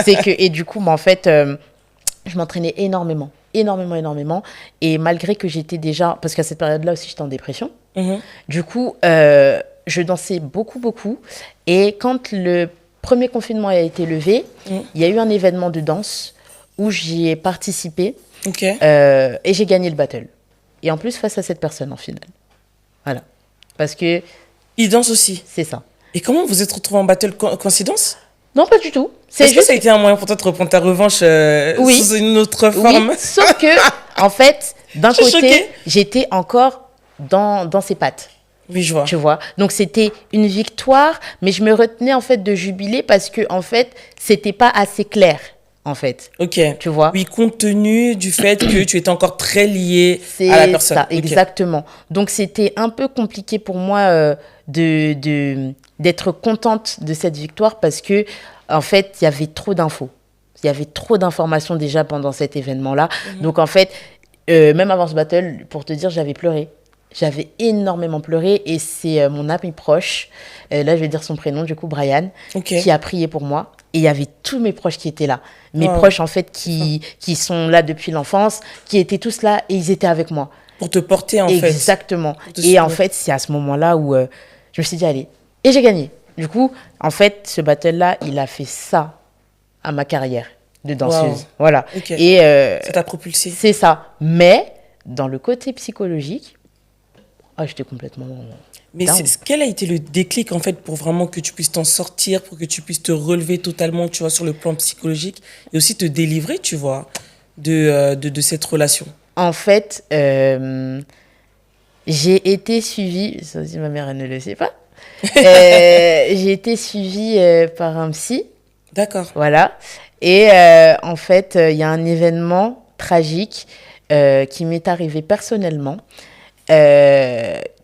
Speaker 1: Et du coup, en fait, je m'entraînais énormément. Et malgré que j'étais déjà... Parce qu'à cette période-là aussi, j'étais en dépression. Du coup, je dansais beaucoup. Et quand le premier confinement a été levé, il y a eu un événement de danse où j'y ai participé.
Speaker 2: Ok.
Speaker 1: Et j'ai gagné le battle. Et en plus, face à cette personne, en finale. Voilà. Parce que...
Speaker 2: Il danse aussi.
Speaker 1: C'est ça.
Speaker 2: Et comment vous êtes retrouvés en battle? Coïncidence?
Speaker 1: Non, pas du tout. C'est
Speaker 2: Est-ce que
Speaker 1: juste...
Speaker 2: ça a été un moyen pour toi de reprendre ta revanche
Speaker 1: Oui.
Speaker 2: sous une autre
Speaker 1: Oui,
Speaker 2: forme?
Speaker 1: sauf que, en fait, d'un
Speaker 2: Je suis
Speaker 1: côté,
Speaker 2: choquée.
Speaker 1: j'étais encore dans ses pattes.
Speaker 2: Oui, je vois.
Speaker 1: Tu vois, donc c'était une victoire, mais je me retenais en fait de jubiler parce que en fait c'était pas assez clair en fait.
Speaker 2: Ok.
Speaker 1: Tu vois.
Speaker 2: Oui, compte tenu du fait que tu étais encore très lié
Speaker 1: C'est
Speaker 2: à la personne.
Speaker 1: ça, exactement. Donc c'était un peu compliqué pour moi d'être contente de cette victoire parce que en fait il y avait trop d'infos, il y avait trop d'informations déjà pendant cet événement-là. Donc en fait même avant ce battle, pour te dire, j'avais pleuré. J'avais énormément pleuré et c'est mon ami proche, là je vais dire son prénom du coup, Brian, qui a prié pour moi. Et il y avait tous mes proches qui étaient là. Mes proches en fait qui sont là depuis l'enfance, qui étaient tous là et ils étaient avec moi.
Speaker 2: Pour te porter en fait.
Speaker 1: Exactement. Et en fait c'est à ce moment-là où je me suis dit allez. Et j'ai gagné. Du coup, en fait ce battle-là, il a fait ça à ma carrière de danseuse. Voilà.
Speaker 2: Et ça t'a propulsé.
Speaker 1: C'est ça. Mais dans le côté psychologique, j'étais complètement...
Speaker 2: Mais quel a été le déclic, en fait, pour vraiment que tu puisses t'en sortir, pour que tu puisses te relever totalement, tu vois, sur le plan psychologique, et aussi te délivrer, tu vois, de cette relation?
Speaker 1: En fait, j'ai été suivie... Ça aussi, ma mère, elle ne le sait pas. J'ai été suivie par un psy.
Speaker 2: D'accord.
Speaker 1: Voilà. Et en fait, il y a un événement tragique qui m'est arrivé personnellement.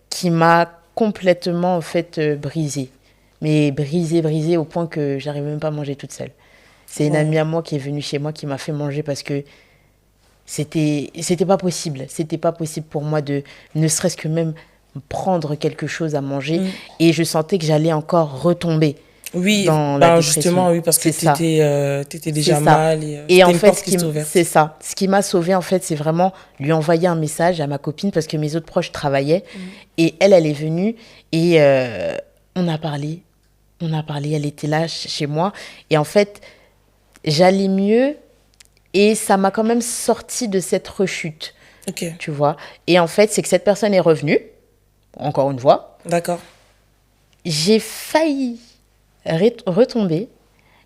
Speaker 1: Qui m'a complètement en fait brisée. Mais brisée au point que j'arrivais même pas à manger toute seule. C'est une amie à moi qui est venue chez moi qui m'a fait manger parce que c'était pas possible. C'était pas possible pour moi de ne serait-ce que même prendre quelque chose à manger. Et je sentais que j'allais encore retomber.
Speaker 2: Oui,
Speaker 1: dans la dépression.
Speaker 2: Justement, oui, parce que t'étais déjà mal
Speaker 1: et en fait,
Speaker 2: c'est
Speaker 1: ça. Ce qui m'a sauvée, en fait, c'est vraiment lui envoyer un message à ma copine parce que mes autres proches travaillaient. Et elle est venue et on a parlé, elle était là chez moi. Et en fait, j'allais mieux et ça m'a quand même sorti de cette rechute. Tu vois. Et en fait, c'est que cette personne est revenue, encore une fois.
Speaker 2: D'accord.
Speaker 1: J'ai failli retomber.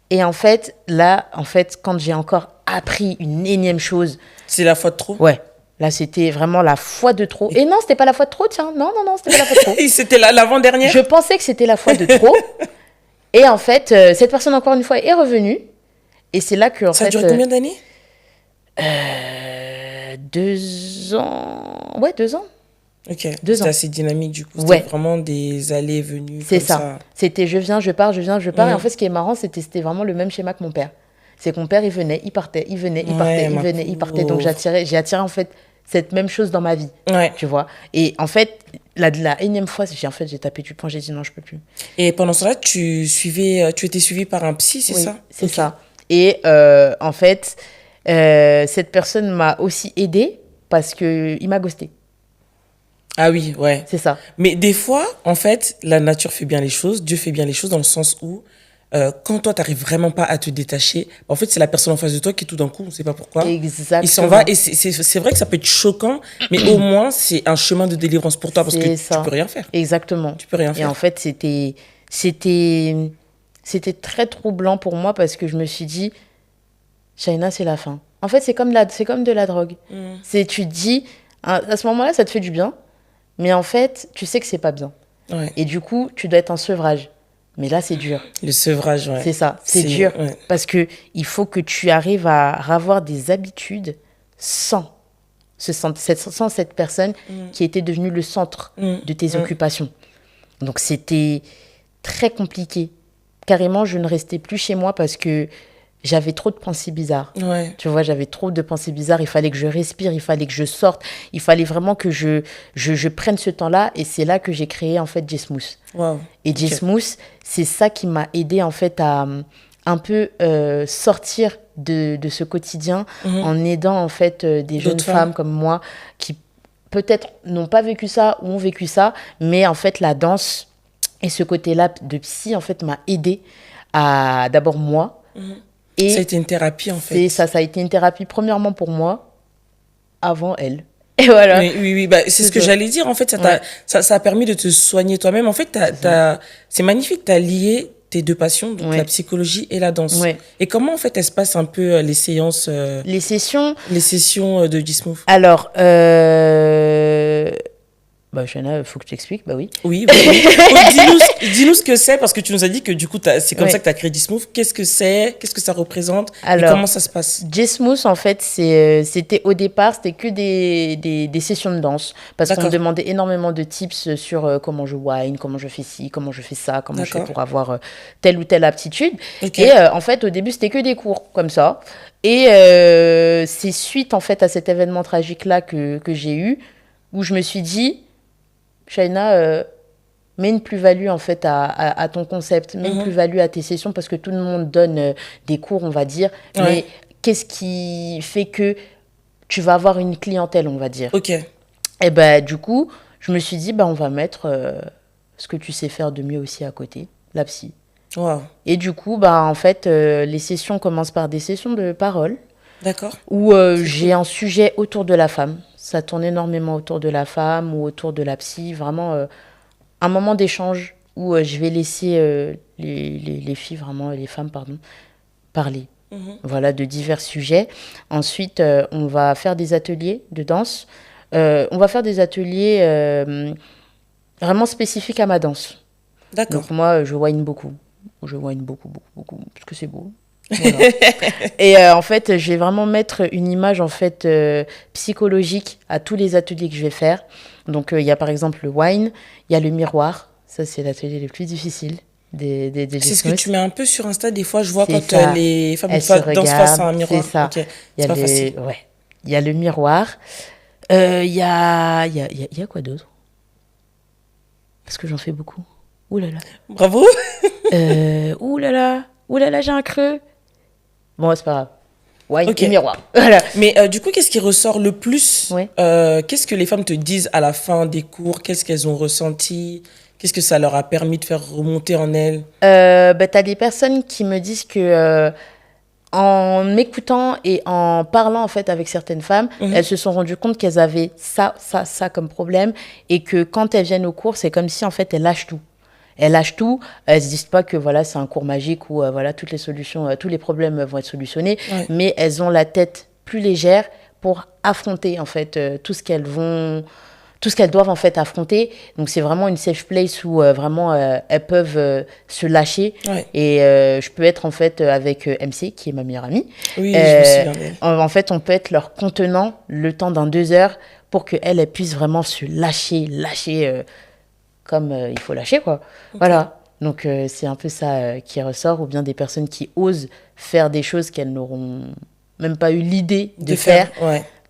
Speaker 1: Et en fait, là, quand j'ai encore appris une énième chose...
Speaker 2: C'est la fois de trop?
Speaker 1: Ouais. Là, c'était vraiment la fois de trop. Et non, c'était pas la fois de trop, tiens. Non, c'était pas la fois de trop.
Speaker 2: C'était l'avant-dernière?
Speaker 1: Je pensais que c'était la fois de trop. Et en fait, cette personne, encore une fois, est revenue. Et c'est là que...
Speaker 2: Ça a duré combien d'années?
Speaker 1: 2 ans. Ouais, 2 ans.
Speaker 2: Ok, c'était assez dynamique du coup. C'était vraiment des allées et venues.
Speaker 1: C'est ça. C'était je viens, je pars, je viens, je pars. Et en fait, ce qui est marrant, c'était vraiment le même schéma que mon père. C'est que mon père, il venait, il partait, il venait, il partait, il venait, il partait. Donc j'ai attiré en fait cette même chose dans ma vie. Tu vois. Et en fait, la énième fois, j'ai tapé du poing, j'ai dit non, je peux plus.
Speaker 2: Et pendant ce temps-là, tu étais suivie par un psy, c'est ça?
Speaker 1: C'est ça. Et en fait, cette personne m'a aussi aidée parce qu'il m'a ghosté.
Speaker 2: Ah oui, ouais.
Speaker 1: C'est ça.
Speaker 2: Mais des fois, en fait, la nature fait bien les choses, Dieu fait bien les choses dans le sens où quand toi, tu n'arrives vraiment pas à te détacher, en fait, c'est la personne en face de toi qui, tout d'un coup, on ne sait pas pourquoi,
Speaker 1: exactement.
Speaker 2: il s'en va. Et c'est vrai que ça peut être choquant, mais au moins, c'est un chemin de délivrance pour toi parce que tu peux rien faire.
Speaker 1: Exactement.
Speaker 2: Tu peux rien faire.
Speaker 1: Et en fait, c'était très troublant pour moi parce que je me suis dit, Shaina, c'est la fin. En fait, c'est comme de la drogue. Tu te dis, à ce moment-là, ça te fait du bien. Mais en fait, tu sais que c'est pas bien.
Speaker 2: Ouais.
Speaker 1: Et du coup, tu dois être en sevrage. Mais là, c'est dur.
Speaker 2: Le sevrage, ouais.
Speaker 1: C'est ça, c'est dur. Ouais. Parce qu'il faut que tu arrives à avoir des habitudes sans cette personne qui était devenue le centre de tes occupations. Donc, c'était très compliqué. Carrément, je ne restais plus chez moi parce que j'avais trop de pensées bizarres.
Speaker 2: Ouais.
Speaker 1: Tu vois, j'avais trop de pensées bizarres. Il fallait que je respire, il fallait que je sorte. Il fallait vraiment que je prenne ce temps-là. Et c'est là que j'ai créé, en fait, J-Smooth.
Speaker 2: Wow.
Speaker 1: Et J-Smooth, c'est ça qui m'a aidé en fait, à un peu sortir de ce quotidien en aidant, en fait, des jeunes femmes comme moi qui, peut-être, n'ont pas vécu ça ou ont vécu ça. Mais, en fait, la danse et ce côté-là de psy, en fait, m'a aidé à, d'abord, moi...
Speaker 2: Et ça a été une thérapie, en fait.
Speaker 1: Ça a été une thérapie, premièrement pour moi, avant elle. Et voilà.
Speaker 2: Oui, bah, c'est ce que j'allais dire. En fait, ça a permis de te soigner toi-même. En fait, c'est magnifique. Tu as lié tes deux passions, donc la psychologie et la danse. Et comment, en fait, elles se passent un peu les séances
Speaker 1: les sessions
Speaker 2: de J-Smooth?
Speaker 1: Alors, bah, Shana, il faut que tu expliques, bah oui.
Speaker 2: Oui. Dis-nous ce que c'est, parce que tu nous as dit que du coup, c'est comme ça que tu as créé J-Smooth. Qu'est-ce que c'est? Qu'est-ce que ça représente? Alors, et comment ça se passe?
Speaker 1: J-Smooth, en fait, c'était au départ, c'était que des sessions de danse. Parce qu'on me demandait énormément de tips sur comment je whine, comment je fais ci, comment je fais ça, comment je fais pour avoir telle ou telle aptitude. Et en fait, au début, c'était que des cours comme ça. Et c'est suite, en fait, à cet événement tragique-là que j'ai eu, où je me suis dit... Shaina, mets une plus-value en fait à ton concept, mets une plus-value à tes sessions parce que tout le monde donne des cours, on va dire. Mais qu'est-ce qui fait que tu vas avoir une clientèle, on va dire. Et ben du coup, je me suis dit, on va mettre ce que tu sais faire de mieux aussi à côté, la psy.
Speaker 2: Wow.
Speaker 1: Et du coup, en fait, les sessions commencent par des sessions de parole.
Speaker 2: D'accord.
Speaker 1: Où j'ai un sujet autour de la femme. Ça tourne énormément autour de la femme ou autour de la psy. Vraiment, un moment d'échange où je vais laisser les filles, vraiment, les femmes, pardon, parler. Voilà, de divers sujets. Ensuite, on va faire des ateliers de danse. On va faire des ateliers vraiment spécifiques à ma danse.
Speaker 2: D'accord.
Speaker 1: Donc moi, je whine beaucoup. Je whine beaucoup, parce que c'est beau. Voilà. Et en fait, je vais vraiment mettre une image en fait psychologique à tous les ateliers que je vais faire. Donc, il y a par exemple le wine, il y a le miroir. Ça, c'est l'atelier le plus difficile des
Speaker 2: C'est ce que tu mets un peu sur Insta. Des fois, je vois quand les femmes dansent face à un miroir.
Speaker 1: C'est ça. C'est pas facile. Ouais. Il y a le miroir. Il y a quoi d'autre? Parce que j'en fais beaucoup. Ouh là là.
Speaker 2: Bravo.
Speaker 1: Ouh là là, j'ai un creux. Bon, c'est pas grave. Wine et miroir. Voilà.
Speaker 2: Mais du coup, qu'est-ce qui ressort le plus? Qu'est-ce que les femmes te disent à la fin des cours? Qu'est-ce qu'elles ont ressenti? Qu'est-ce que ça leur a permis de faire remonter en elles?
Speaker 1: T'as des personnes qui me disent que en m'écoutant et en parlant en fait avec certaines femmes, elles se sont rendues compte qu'elles avaient ça comme problème et que quand elles viennent au cours, c'est comme si en fait elles lâchent tout. Elles lâchent tout, elles se disent pas que voilà, c'est un cours magique où voilà, toutes les solutions, tous les problèmes vont être solutionnés, mais elles ont la tête plus légère pour affronter en fait tout ce qu'elles doivent en fait affronter. Donc c'est vraiment une safe place où vraiment elles peuvent se lâcher. Et je peux être en fait avec MC qui est ma meilleure amie.
Speaker 2: Oui, je me souviens d'elle.
Speaker 1: En fait, on peut être leur contenant le temps d'un 2 heures pour qu'elles puissent vraiment se lâcher comme il faut lâcher, quoi. Voilà. Donc, c'est un peu ça qui ressort. Ou bien des personnes qui osent faire des choses qu'elles n'auront même pas eu l'idée de faire.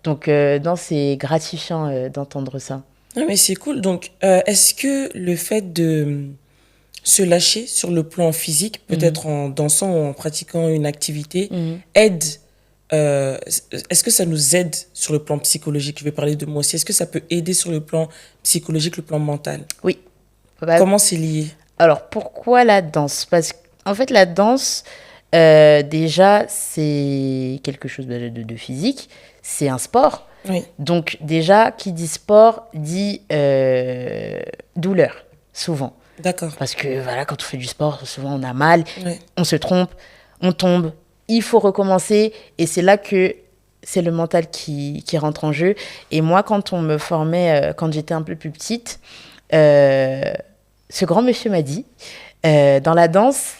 Speaker 1: Donc, non, c'est gratifiant d'entendre ça.
Speaker 2: Ah, mais c'est cool. Donc, est-ce que le fait de se lâcher sur le plan physique, peut-être en dansant ou en pratiquant une activité, aide est-ce que ça nous aide sur le plan psychologique? Je vais parler de moi aussi. Est-ce que ça peut aider sur le plan psychologique, le plan mental?
Speaker 1: Oui.
Speaker 2: Comment c'est lié?
Speaker 1: Alors, pourquoi la danse? Parce qu'en fait, la danse, déjà, c'est quelque chose de physique. C'est un sport. Donc, déjà, qui dit sport, dit douleur, souvent.
Speaker 2: D'accord.
Speaker 1: Parce que, voilà, quand on fait du sport, souvent, on a mal, on se trompe, on tombe. Il faut recommencer et c'est là que c'est le mental qui rentre en jeu. Et moi, quand on me formait, quand j'étais un peu plus petite, ce grand monsieur m'a dit, dans la danse,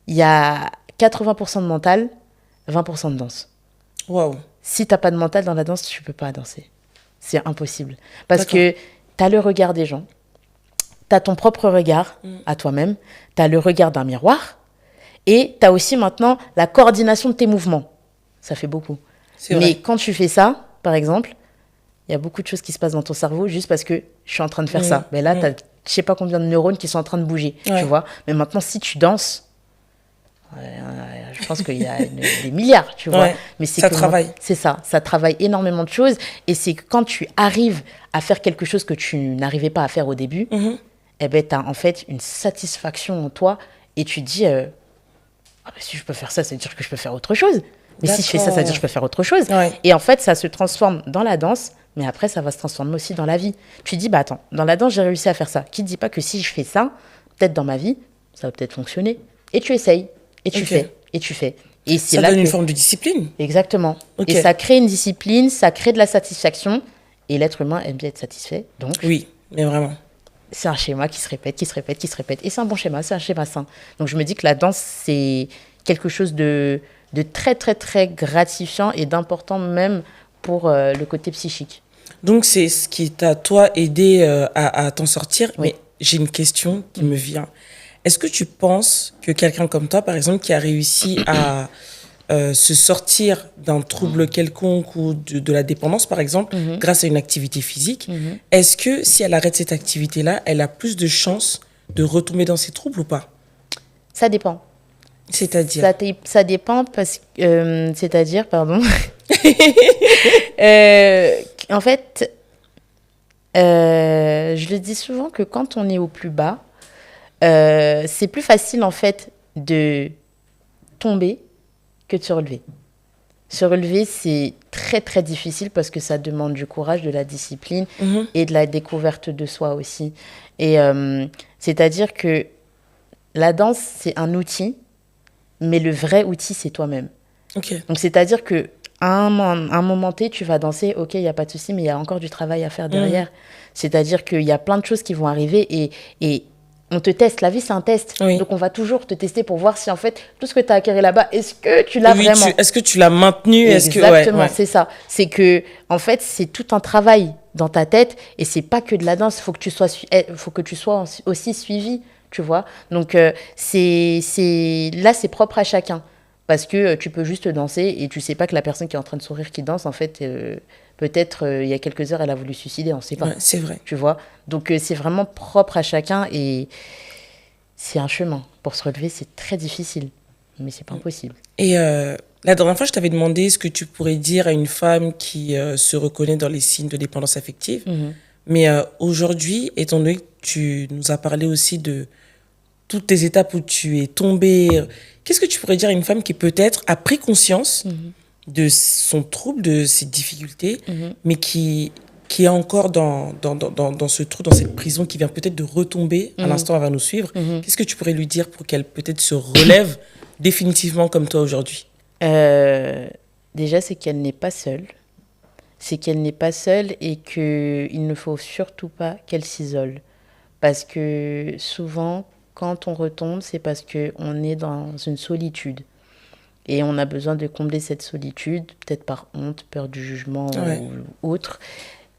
Speaker 1: il y a 80% de mental, 20% de danse.
Speaker 2: Waouh.
Speaker 1: Si tu n'as pas de mental dans la danse, tu ne peux pas danser. C'est impossible. Parce que tu as le regard des gens, tu as ton propre regard à toi-même, tu as le regard d'un miroir, et tu as aussi maintenant la coordination de tes mouvements. Ça fait beaucoup. Mais quand tu fais ça, par exemple, il y a beaucoup de choses qui se passent dans ton cerveau juste parce que je suis en train de faire ça. Mais là, tu as je ne sais pas combien de neurones qui sont en train de bouger, tu vois. Mais maintenant, si tu danses, je pense qu'il y a des milliards, tu vois. Mais c'est
Speaker 2: ça travaille.
Speaker 1: C'est ça, ça travaille énormément de choses. Et c'est que quand tu arrives à faire quelque chose que tu n'arrivais pas à faire au début, eh ben, tu as en fait une satisfaction en toi et tu te dis... si je peux faire ça, ça veut dire que je peux faire autre chose. Mais si je fais ça veut dire que je peux faire autre chose.
Speaker 2: Ouais.
Speaker 1: Et en fait, ça se transforme dans la danse, mais après, ça va se transformer aussi dans la vie. Tu dis, bah attends, dans la danse, j'ai réussi à faire ça. Qui ne dit pas que si je fais ça, peut-être dans ma vie, ça va peut-être fonctionner. Et tu essayes, et tu fais, et tu fais. Et c'est
Speaker 2: ça donne une forme de discipline.
Speaker 1: Exactement. Et ça crée une discipline, ça crée de la satisfaction. Et l'être humain aime bien être satisfait. Donc,
Speaker 2: oui, mais vraiment.
Speaker 1: C'est un schéma qui se répète, qui se répète, qui se répète. Et c'est un bon schéma, c'est un schéma sain. Donc je me dis que la danse, c'est quelque chose de très, très, très gratifiant et d'important même pour le côté psychique.
Speaker 2: Donc c'est ce qui t'a, toi, aidé à t'en sortir.
Speaker 1: Oui.
Speaker 2: Mais j'ai une question qui me vient. Est-ce que tu penses que quelqu'un comme toi, par exemple, qui a réussi à se sortir d'un trouble quelconque ou de la dépendance, par exemple, grâce à une activité physique, est-ce que si elle arrête cette activité-là, elle a plus de chances de retomber dans ses troubles ou pas?
Speaker 1: Ça dépend.
Speaker 2: C'est-à-dire
Speaker 1: ça dépend parce que... c'est-à-dire, pardon. En fait, je le dis souvent que quand on est au plus bas, c'est plus facile, en fait, de tomber que de se relever. Se relever, c'est très, très difficile parce que ça demande du courage, de la discipline et de la découverte de soi aussi. Et c'est-à-dire que la danse, c'est un outil, mais le vrai outil, c'est toi-même.
Speaker 2: Ok.
Speaker 1: Donc, c'est-à-dire que à un moment T, tu vas danser, ok, il n'y a pas de souci, mais il y a encore du travail à faire derrière. C'est-à-dire qu'il y a plein de choses qui vont arriver et on te teste. La vie, c'est un test.
Speaker 2: Oui.
Speaker 1: Donc, on va toujours te tester pour voir si, en fait, tout ce que tu as acquis là-bas, est-ce que tu l'as vraiment?
Speaker 2: Est-ce que tu l'as maintenu?
Speaker 1: Exactement, c'est ça. C'est que, en fait, c'est tout un travail dans ta tête et c'est pas que de la danse. Il faut que tu sois aussi suivi, tu vois. Donc, là, c'est propre à chacun. Parce que tu peux juste danser et tu sais pas que la personne qui est en train de sourire qui danse, en fait, peut-être il y a quelques heures, elle a voulu se suicider, on sait pas.
Speaker 2: Ouais, c'est vrai.
Speaker 1: Tu vois. Donc, c'est vraiment propre à chacun et c'est un chemin. Pour se relever, c'est très difficile, mais c'est pas impossible.
Speaker 2: Et la dernière fois, je t'avais demandé ce que tu pourrais dire à une femme qui se reconnaît dans les signes de dépendance affective. Mais aujourd'hui, étant donné que tu nous as parlé aussi de toutes tes étapes où tu es tombée, qu'est-ce que tu pourrais dire à une femme qui peut-être a pris conscience de son trouble, de ses difficultés, mais qui est encore dans ce trou, dans cette prison, qui vient peut-être de retomber, à l'instant elle va nous suivre. Qu'est-ce que tu pourrais lui dire pour qu'elle peut-être se relève définitivement comme toi aujourd'hui?
Speaker 1: Déjà, c'est qu'elle n'est pas seule. C'est qu'elle n'est pas seule et qu'il ne faut surtout pas qu'elle s'isole. Parce que souvent, quand on retombe, c'est parce qu'on est dans une solitude. Et on a besoin de combler cette solitude, peut-être par honte, peur du jugement ou autre.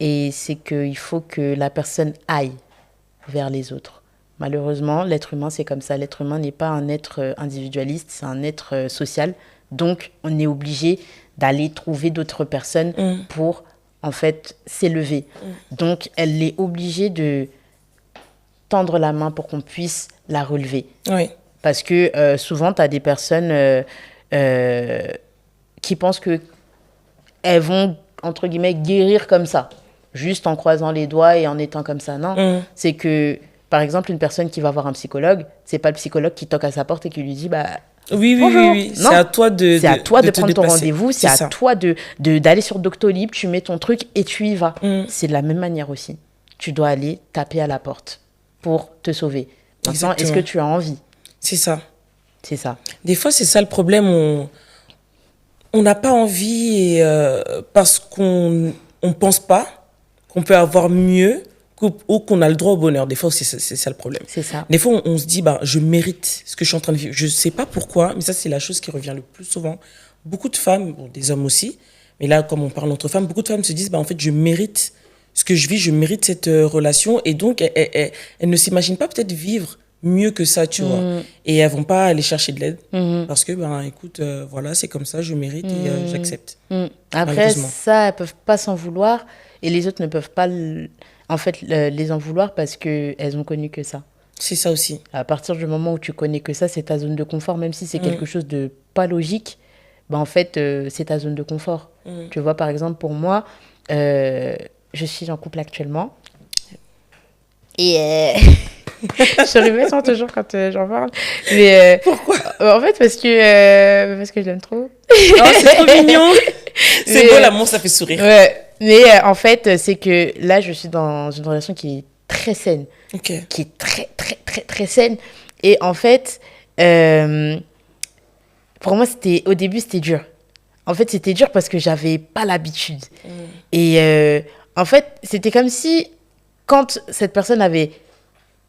Speaker 1: Et c'est qu'il faut que la personne aille vers les autres. Malheureusement, l'être humain, c'est comme ça. L'être humain n'est pas un être individualiste, c'est un être social. Donc, on est obligé d'aller trouver d'autres personnes pour, en fait, s'élever. Donc, elle est obligée de tendre la main pour qu'on puisse la relever.
Speaker 2: Oui.
Speaker 1: Parce que souvent, tu as des personnes qui pensent qu'elles vont, entre guillemets, guérir comme ça, juste en croisant les doigts et en étant comme ça. Non, c'est que, par exemple, une personne qui va voir un psychologue, c'est pas le psychologue qui toque à sa porte et qui lui dit
Speaker 2: oui.
Speaker 1: Non.
Speaker 2: C'est à toi de
Speaker 1: prendre ton rendez-vous, c'est à toi d'aller sur Doctolib, tu mets ton truc et tu y vas. C'est de la même manière aussi. Tu dois aller taper à la porte pour te sauver. Maintenant, est-ce que tu as envie?
Speaker 2: C'est ça.
Speaker 1: C'est ça.
Speaker 2: Des fois, c'est ça le problème. On n'a pas envie parce qu'on ne pense pas qu'on peut avoir mieux ou qu'on a le droit au bonheur. Des fois, c'est ça le problème.
Speaker 1: C'est ça.
Speaker 2: Des fois, on se dit, je mérite ce que je suis en train de vivre. Je ne sais pas pourquoi, mais ça, c'est la chose qui revient le plus souvent. Beaucoup de femmes, bon, des hommes aussi, mais là, comme on parle entre femmes, beaucoup de femmes se disent, en fait, je mérite ce que je vis, je mérite cette relation. Et donc, elles ne s'imaginent pas peut-être vivre mieux que ça, tu vois. Et elles vont pas aller chercher de l'aide parce que, écoute, voilà, c'est comme ça, je mérite et j'accepte.
Speaker 1: Après, ça, elles peuvent pas s'en vouloir et les autres ne peuvent pas, en fait, les en vouloir parce qu'elles ont connu que ça.
Speaker 2: C'est ça aussi.
Speaker 1: À partir du moment où tu connais que ça, c'est ta zone de confort, même si c'est quelque chose de pas logique, en fait, c'est ta zone de confort. Tu vois, par exemple, pour moi, je suis en couple actuellement. Et Je rigole sans toujours quand j'en parle. Mais
Speaker 2: Pourquoi?
Speaker 1: en fait, parce que je l'aime trop.
Speaker 2: Oh, c'est trop mignon. C'est
Speaker 1: Mais,
Speaker 2: beau, l'amour, ça fait sourire.
Speaker 1: Ouais. Mais en fait, c'est que là, je suis dans une relation qui est très saine.
Speaker 2: Ok.
Speaker 1: Qui est très, très, très, très saine. Et en fait, pour moi, au début, c'était dur. En fait, c'était dur parce que j'avais pas l'habitude. Et en fait, c'était comme si, quand cette personne avait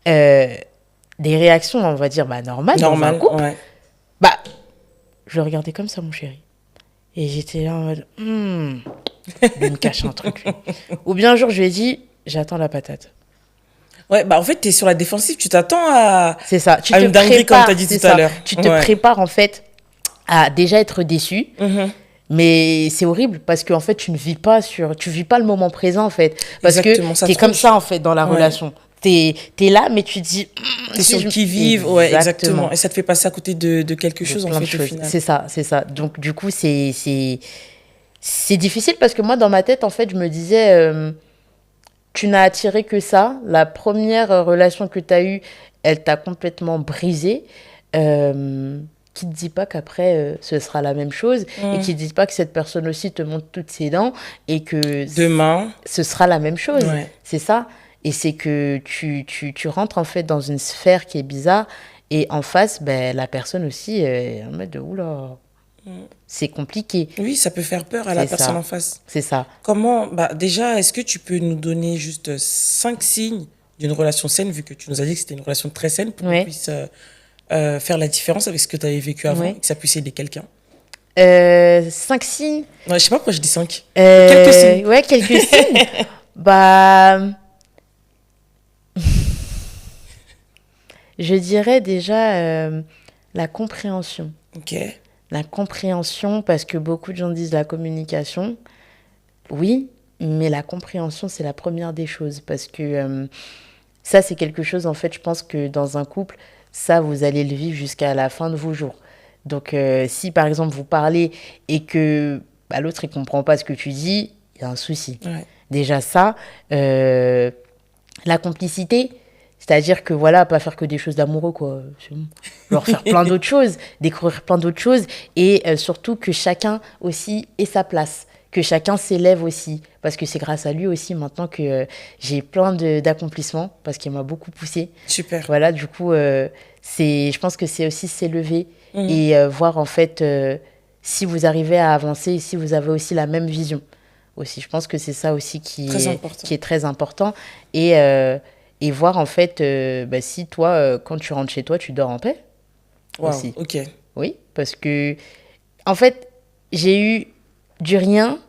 Speaker 1: des réactions, on va dire, normales dans un couple,
Speaker 2: ouais.
Speaker 1: je le regardais comme ça, mon chéri. Et j'étais là en mode, il me cache un truc. Ou bien un jour, je lui ai dit, j'attends la patate.
Speaker 2: Ouais, en fait, t'es sur la défensive, tu t'attends à...
Speaker 1: C'est ça. Tu
Speaker 2: à
Speaker 1: te
Speaker 2: une dinguerie,
Speaker 1: prépares,
Speaker 2: comme t'as dit
Speaker 1: c'est
Speaker 2: tout à
Speaker 1: ça.
Speaker 2: l'heure.
Speaker 1: Tu te prépares, en fait, à déjà être déçu. Mais c'est horrible parce qu'en fait, tu vis pas le moment présent, en fait. Parce
Speaker 2: Exactement,
Speaker 1: que t'es comme ça, en fait, dans la relation. T'es là, mais tu te dis...
Speaker 2: T'es sur le qui-vive, ouais, exactement. Et ça te fait passer à côté de quelque chose, en fait, au final.
Speaker 1: C'est ça. Donc, du coup, c'est difficile parce que moi, dans ma tête, en fait, je me disais, tu n'as attiré que ça. La première relation que tu as eue, elle t'a complètement brisé. Qui ne te dit pas qu'après, ce sera la même chose et qui ne dit pas que cette personne aussi te montre toutes ses dents et que
Speaker 2: demain,
Speaker 1: ce sera la même chose.
Speaker 2: Ouais.
Speaker 1: C'est ça. Et c'est que tu rentres en fait dans une sphère qui est bizarre et en face, la personne aussi est en mode oula, c'est compliqué.
Speaker 2: Oui, ça peut faire peur à la personne en face.
Speaker 1: C'est ça.
Speaker 2: Comment, déjà, est-ce que tu peux nous donner juste 5 signes d'une relation saine, vu que tu nous as dit que c'était une relation très saine, pour qu'on puisse faire la différence avec ce que tu avais vécu avant et que ça puisse aider quelqu'un?
Speaker 1: 5 signes.
Speaker 2: Ouais, je sais pas pourquoi je dis 5. Quelques signes.
Speaker 1: Ouais, quelques signes. Je dirais déjà la compréhension.
Speaker 2: Ok.
Speaker 1: La compréhension, parce que beaucoup de gens disent la communication. Oui, mais la compréhension, c'est la première des choses. Parce que ça, c'est quelque chose, en fait, je pense que dans un couple, ça, vous allez le vivre jusqu'à la fin de vos jours. Donc, si, par exemple, vous parlez et que l'autre, il ne comprend pas ce que tu dis, il y a un souci.
Speaker 2: Ouais.
Speaker 1: Déjà ça, la complicité, c'est-à-dire que voilà, pas faire que des choses d'amoureux, quoi. Leur faire plein d'autres choses, découvrir plein d'autres choses et surtout que chacun aussi ait sa place, que chacun s'élève aussi. Parce que c'est grâce à lui aussi maintenant que j'ai plein d'accomplissements parce qu'il m'a beaucoup poussé.
Speaker 2: Super.
Speaker 1: Voilà, du coup, je pense que c'est aussi s'élever et voir en fait si vous arrivez à avancer et si vous avez aussi la même vision. Aussi, je pense que c'est ça aussi qui est très important et voir en fait si toi quand tu rentres chez toi tu dors en paix.
Speaker 2: Wow,
Speaker 1: aussi.
Speaker 2: ok.
Speaker 1: Oui, parce que en fait j'ai eu du rien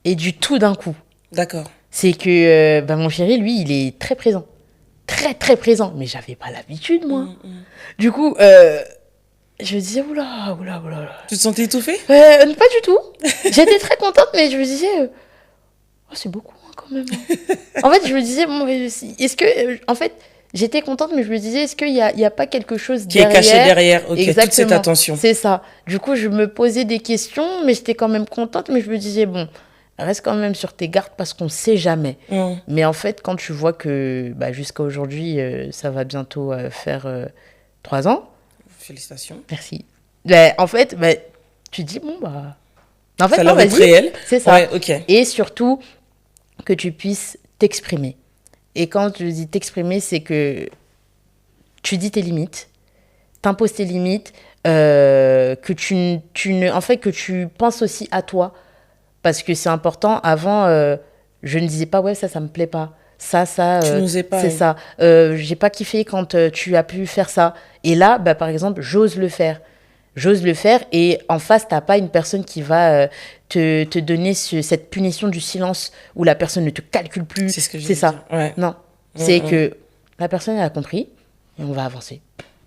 Speaker 1: et du tout d'un coup.
Speaker 2: D'accord.
Speaker 1: C'est que mon chéri lui il est très présent, très très présent, mais j'avais pas l'habitude moi. Du coup je me disais oula.
Speaker 2: Tu te sentais étouffée?
Speaker 1: Pas du tout. J'étais très contente, mais je me disais c'est beaucoup quand même. En fait, je me disais est-ce que en fait j'étais contente, mais je me disais est-ce qu'il y a pas quelque chose
Speaker 2: qui est caché derrière? Ok,
Speaker 1: exactement,
Speaker 2: toute cette attention.
Speaker 1: C'est ça. Du coup, je me posais des questions, mais j'étais quand même contente, mais je me disais bon, reste quand même sur tes gardes parce qu'on sait jamais. Mais en fait, quand tu vois que jusqu'à aujourd'hui, ça va bientôt faire 3 ans.
Speaker 2: Félicitations.
Speaker 1: Merci. En fait, tu dis, bon, en fait,
Speaker 2: ça leur est réel.
Speaker 1: C'est ça.
Speaker 2: Ouais, ok.
Speaker 1: Et surtout, que tu puisses t'exprimer. Et quand je dis t'exprimer, c'est que tu dis tes limites, t'imposes tes limites, que que tu penses aussi à toi. Parce que c'est important. Avant, je ne disais pas, ouais, ça me plaît pas. Ça,
Speaker 2: tu n'osais pas.
Speaker 1: C'est ça. J'ai pas kiffé quand tu as pu faire ça. Et là, par exemple, j'ose le faire. Et en face, t'as pas une personne qui va te donner cette punition du silence où la personne ne te calcule plus.
Speaker 2: C'est ce que
Speaker 1: c'est ça.
Speaker 2: Dire. Ouais.
Speaker 1: Non. C'est que la personne, elle a compris et on va avancer.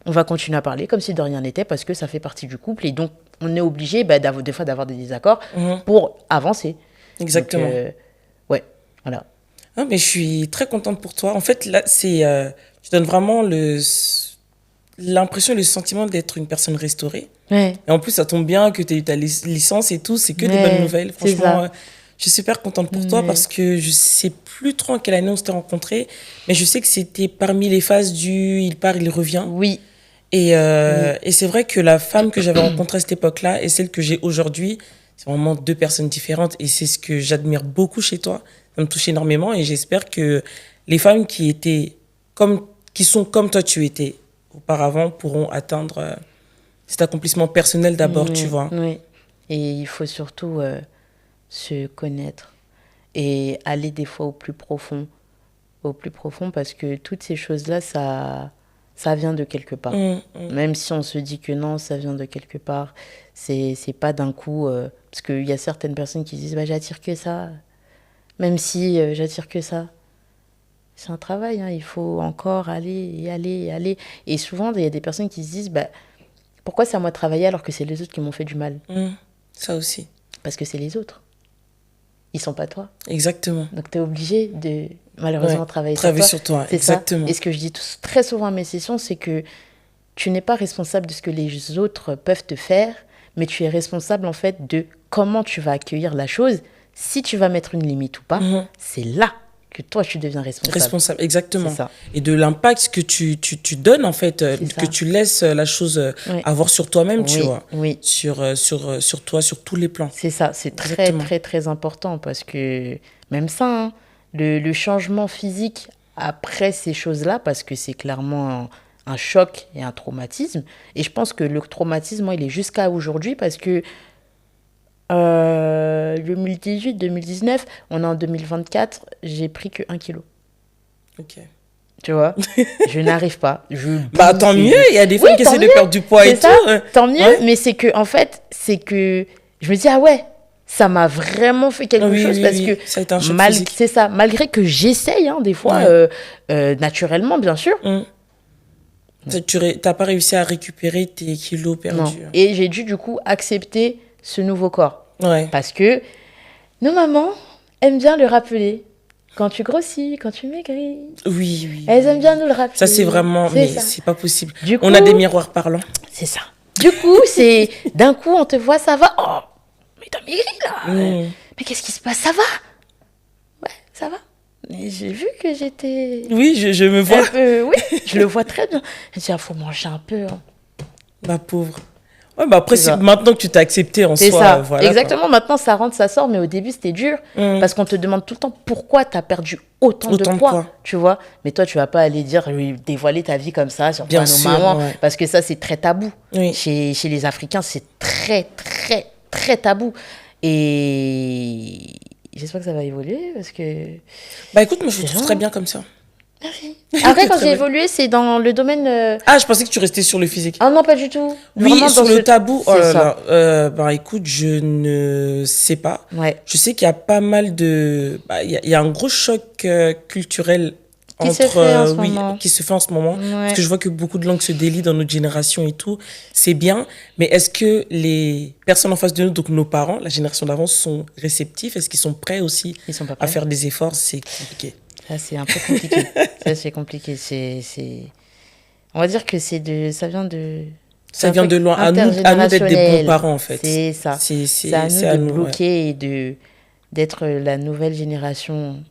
Speaker 1: On va continuer à parler comme si de rien n'était parce que ça fait partie du couple et donc on est obligé des fois d'avoir des désaccords pour avancer.
Speaker 2: Exactement.
Speaker 1: Donc, ouais, voilà.
Speaker 2: Ah, mais je suis très contente pour toi. En fait, là, tu donnes vraiment l'impression et le sentiment d'être une personne restaurée.
Speaker 1: Ouais.
Speaker 2: Et en plus, ça tombe bien que tu aies eu ta licence et tout. C'est que des bonnes nouvelles. Franchement, Je suis super contente pour toi parce que je sais plus trop en quelle année on s'était rencontrés, mais je sais que c'était parmi les phases du il part, il revient.
Speaker 1: Oui.
Speaker 2: Et c'est vrai que la femme que j'avais rencontrée à cette époque-là et celle que j'ai aujourd'hui, c'est vraiment deux personnes différentes. Et c'est ce que j'admire beaucoup chez toi. Ça me touche énormément et j'espère que les femmes qui sont comme toi tu étais auparavant pourront atteindre cet accomplissement personnel d'abord, tu vois.
Speaker 1: Oui. Et il faut surtout se connaître et aller des fois au plus profond parce que toutes ces choses-là, ça vient de quelque part. Même si on se dit que non, ça vient de quelque part, c'est pas d'un coup. Parce qu'il y a certaines personnes qui disent bah, j'attire que ça. Même si j'attire que ça. C'est un travail, hein, il faut encore aller et aller et aller. Et souvent, il y a des personnes qui se disent bah, pourquoi c'est à moi de travailler alors que c'est les autres qui m'ont fait du mal?
Speaker 2: Ça aussi.
Speaker 1: Parce que c'est les autres. Ils sont pas toi.
Speaker 2: Exactement.
Speaker 1: Donc tu es obligé de malheureusement travailler
Speaker 2: sur toi.
Speaker 1: C'est
Speaker 2: exactement.
Speaker 1: Ça. Et ce que je dis très souvent à mes sessions, c'est que tu n'es pas responsable de ce que les autres peuvent te faire, mais tu es responsable en fait de comment tu vas accueillir la chose. Si tu vas mettre une limite ou pas, c'est là que toi tu deviens responsable.
Speaker 2: Exactement.
Speaker 1: C'est ça.
Speaker 2: Et de l'impact que tu donnes en fait, que tu laisses la chose avoir sur toi-même, tu vois.
Speaker 1: Oui.
Speaker 2: Sur toi, sur tous les plans.
Speaker 1: C'est ça, c'est très très très important parce que même ça, hein, le changement physique après ces choses-là, parce que c'est clairement un choc et un traumatisme. Et je pense que le traumatisme, moi, il est jusqu'à aujourd'hui parce que 2018, 2019, on est en 2024, j'ai pris que 1 kilo.
Speaker 2: Ok.
Speaker 1: Tu vois, je n'arrive pas.
Speaker 2: Bah tant mieux, il y a des femmes qui essaient de perdre du poids et
Speaker 1: ça,
Speaker 2: tout.
Speaker 1: Tant mieux, mais c'est que, en fait, je me dis, ah ouais, ça m'a vraiment fait quelque chose parce que
Speaker 2: ça a été un choc physique.
Speaker 1: C'est ça, malgré que j'essaye, hein, des fois, naturellement, bien sûr.
Speaker 2: Tu n'as pas réussi à récupérer tes kilos perdus.
Speaker 1: Non. Et j'ai dû, du coup, accepter ce nouveau corps.
Speaker 2: Ouais.
Speaker 1: Parce que nos mamans aiment bien le rappeler. Quand tu grossis, quand tu maigris.
Speaker 2: Oui.
Speaker 1: Elles aiment bien nous le rappeler.
Speaker 2: Ça, c'est vraiment... Mais c'est pas possible.
Speaker 1: Du coup,
Speaker 2: on a des miroirs parlants.
Speaker 1: C'est ça. Du coup, c'est... D'un coup, on te voit, ça va. Oh, mais t'as maigri, là. Mais qu'est-ce qui se passe? Ça va? Ouais, ça va. Et j'ai vu que j'étais...
Speaker 2: Oui, je me vois.
Speaker 1: Oui, je le vois très bien. Je me dis, il faut manger un peu. Hein.
Speaker 2: Ma pauvre. Ouais, bah après, maintenant que tu t'as accepté en soi.
Speaker 1: Ça.
Speaker 2: Voilà,
Speaker 1: exactement. Quoi. Maintenant, ça rentre, ça sort. Mais au début, c'était dur. Parce qu'on te demande tout le temps pourquoi tu as perdu autant de poids. Tu vois. Mais toi, tu vas pas aller dévoiler ta vie comme ça, surtout à nos mamans. Ouais. Parce que ça, c'est très tabou.
Speaker 2: Oui.
Speaker 1: Chez les Africains, c'est très, très, très tabou. Et j'espère que ça va évoluer. Parce que...
Speaker 2: Bah écoute, moi, je trouve très bien comme ça.
Speaker 1: Merci. Après, quand j'ai évolué, c'est dans le domaine...
Speaker 2: Ah, je pensais que tu restais sur le physique.
Speaker 1: Ah non, pas du tout.
Speaker 2: Oui, vraiment sur le tabou, bah écoute, je ne sais pas.
Speaker 1: Ouais.
Speaker 2: Je sais qu'il y a pas mal de... Bah, il y a un gros choc culturel
Speaker 1: qui se fait
Speaker 2: en ce moment.
Speaker 1: Ouais.
Speaker 2: Parce que je vois que beaucoup de langues se délient dans notre génération et tout. C'est bien, mais est-ce que les personnes en face de nous, donc nos parents, la génération d'avant, sont réceptifs? Est-ce qu'ils sont prêts aussi à faire des efforts? C'est compliqué.
Speaker 1: Ça, c'est un peu compliqué. Ça, c'est compliqué. On va dire que ça vient de...
Speaker 2: Ça vient de loin. À nous d'être des bons parents, en fait.
Speaker 1: C'est ça. C'est à nous de bloquer et d'être la nouvelle génération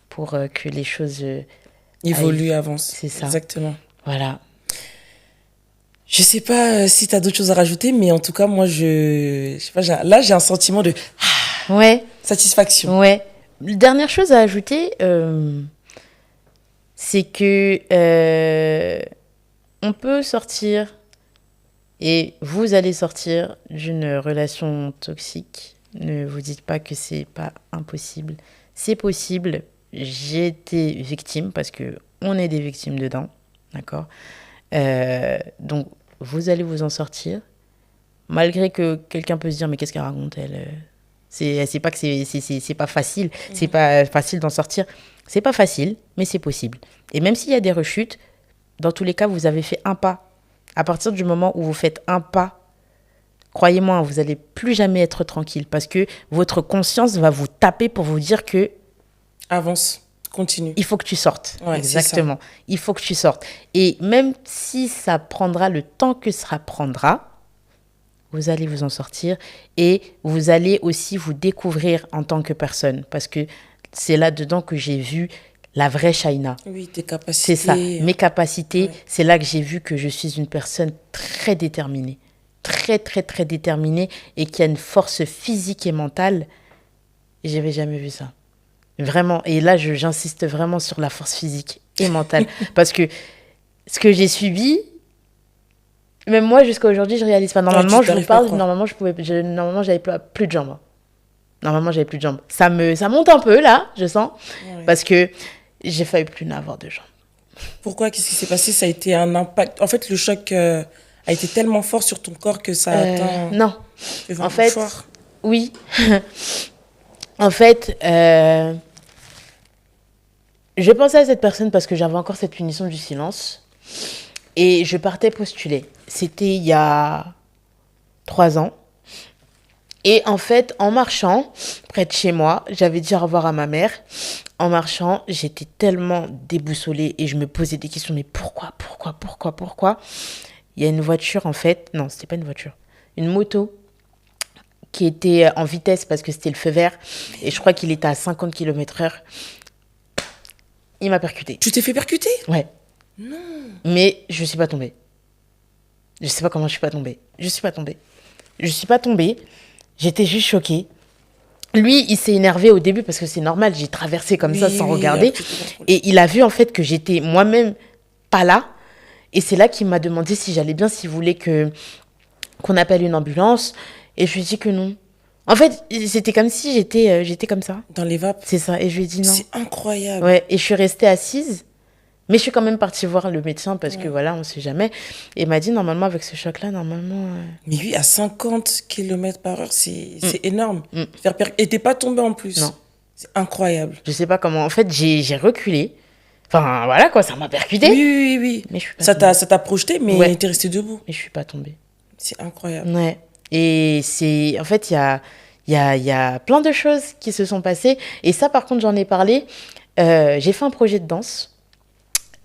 Speaker 1: pour que les choses...
Speaker 2: évoluent, avancent.
Speaker 1: C'est ça.
Speaker 2: Exactement.
Speaker 1: Voilà.
Speaker 2: Je sais pas si tu as d'autres choses à rajouter, mais en tout cas, moi, je sais pas, là, j'ai un sentiment de... satisfaction.
Speaker 1: Ouais. Dernière chose à ajouter, c'est que on peut sortir et vous allez sortir d'une relation toxique. Ne vous dites pas que c'est pas impossible. C'est possible. J'ai été victime parce que on est des victimes dedans, d'accord. Donc vous allez vous en sortir, malgré que quelqu'un peut se dire mais qu'est-ce qu'elle raconte elle. C'est pas que c'est pas facile, c'est pas facile d'en sortir. C'est pas facile, mais c'est possible. Et même s'il y a des rechutes, dans tous les cas, vous avez fait un pas. À partir du moment où vous faites un pas, croyez-moi, vous n'allez plus jamais être tranquille parce que votre conscience va vous taper pour vous dire que...
Speaker 2: Avance, continue.
Speaker 1: Il faut que tu sortes.
Speaker 2: Ouais,
Speaker 1: exactement. Il faut que tu sortes. Et même si ça prendra le temps que ça prendra, vous allez vous en sortir et vous allez aussi vous découvrir en tant que personne. Parce que c'est là-dedans que j'ai vu la vraie Shaina.
Speaker 2: Oui, tes capacités.
Speaker 1: C'est ça, mes capacités. C'est là que j'ai vu que je suis une personne très déterminée. Très, très, très déterminée et qui a une force physique et mentale. Et j'avais jamais vu ça. Vraiment. Et là, j'insiste vraiment sur la force physique et mentale. Parce que ce que j'ai subi, même moi, jusqu'à aujourd'hui, je réalise pas. Normalement, je vous parle, normalement, j'avais plus de jambes. Normalement, j'avais plus de jambes. Ça monte un peu, là, je sens. Ouais. Parce que j'ai failli plus n'avoir de jambes.
Speaker 2: Pourquoi? Qu'est-ce qui s'est passé? Ça a été un impact. En fait, le choc a été tellement fort sur ton corps que ça a atteint.
Speaker 1: Non. En fait, oui. En fait, je pensais à cette personne parce que j'avais encore cette punition du silence. Et je partais postuler. C'était il y a 3 ans. Et en fait, en marchant près de chez moi, j'avais dit au revoir à ma mère. En marchant, j'étais tellement déboussolée et je me posais des questions. Mais pourquoi? Il y a une voiture, en fait. Non, c'était pas une voiture. Une moto qui était en vitesse parce que c'était le feu vert. Et je crois qu'il était à 50 km/h. Il m'a percuté.
Speaker 2: Tu t'es fait percuter?
Speaker 1: Ouais.
Speaker 2: Non.
Speaker 1: Mais je ne suis pas tombée. Je ne sais pas comment je ne suis pas tombée. Je ne suis pas tombée. J'étais juste choquée. Lui, il s'est énervé au début parce que c'est normal. J'ai traversé comme ça sans regarder. Et il a vu en fait que j'étais moi-même pas là. Et c'est là qu'il m'a demandé si j'allais bien, s'il voulait qu'on appelle une ambulance. Et je lui ai dit que non. En fait, c'était comme si j'étais comme ça.
Speaker 2: Dans les vapes.
Speaker 1: C'est ça. Et je lui ai dit non.
Speaker 2: C'est incroyable.
Speaker 1: Ouais. Et je suis restée assise. Mais je suis quand même partie voir le médecin parce que voilà, on ne sait jamais. Et il m'a dit, normalement, avec ce choc-là, normalement...
Speaker 2: Mais oui, à 50 km/h, c'est énorme. Et t'es pas tombée en plus.
Speaker 1: Non.
Speaker 2: C'est incroyable.
Speaker 1: Je sais pas comment. En fait, j'ai reculé. Enfin, voilà quoi, ça m'a percuté.
Speaker 2: Oui.
Speaker 1: Mais je suis pas
Speaker 2: ça t'a projeté, mais t'es restée debout.
Speaker 1: Mais je suis pas tombée.
Speaker 2: C'est incroyable.
Speaker 1: Ouais. Et c'est... En fait, il y a plein de choses qui se sont passées. Et ça, par contre, j'en ai parlé. J'ai fait un projet de danse.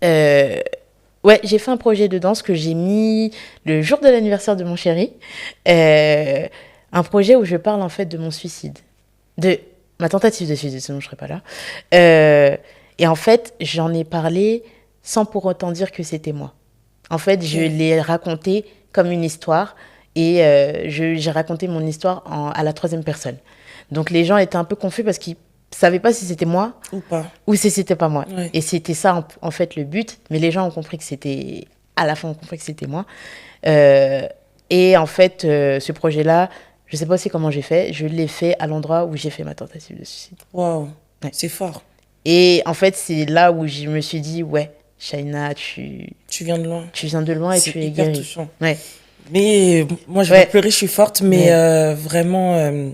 Speaker 1: J'ai fait un projet de danse que j'ai mis le jour de l'anniversaire de mon chéri. Un projet où je parle en fait de mon suicide. De ma tentative de suicide, sinon je serais pas là. Et en fait, j'en ai parlé sans pour autant dire que c'était moi. En fait, je l'ai raconté comme une histoire et j'ai raconté mon histoire à la 3e personne. Donc les gens étaient un peu confus parce qu'ils savais pas si c'était moi ou si c'était pas moi. Ouais. Et c'était ça en fait le but, mais les gens ont compris que c'était à la fin ont compris que c'était moi. Et en fait ce projet-là, je sais pas aussi comment j'ai fait, je l'ai fait à l'endroit où j'ai fait ma tentative de suicide.
Speaker 2: Waouh, c'est fort.
Speaker 1: Et en fait, c'est là où je me suis dit ouais, Shaina, tu
Speaker 2: viens de loin.
Speaker 1: Tu viens de loin et tu es guérie.
Speaker 2: Touchant.
Speaker 1: Ouais.
Speaker 2: Mais moi je vais pleurer, je suis forte mais vraiment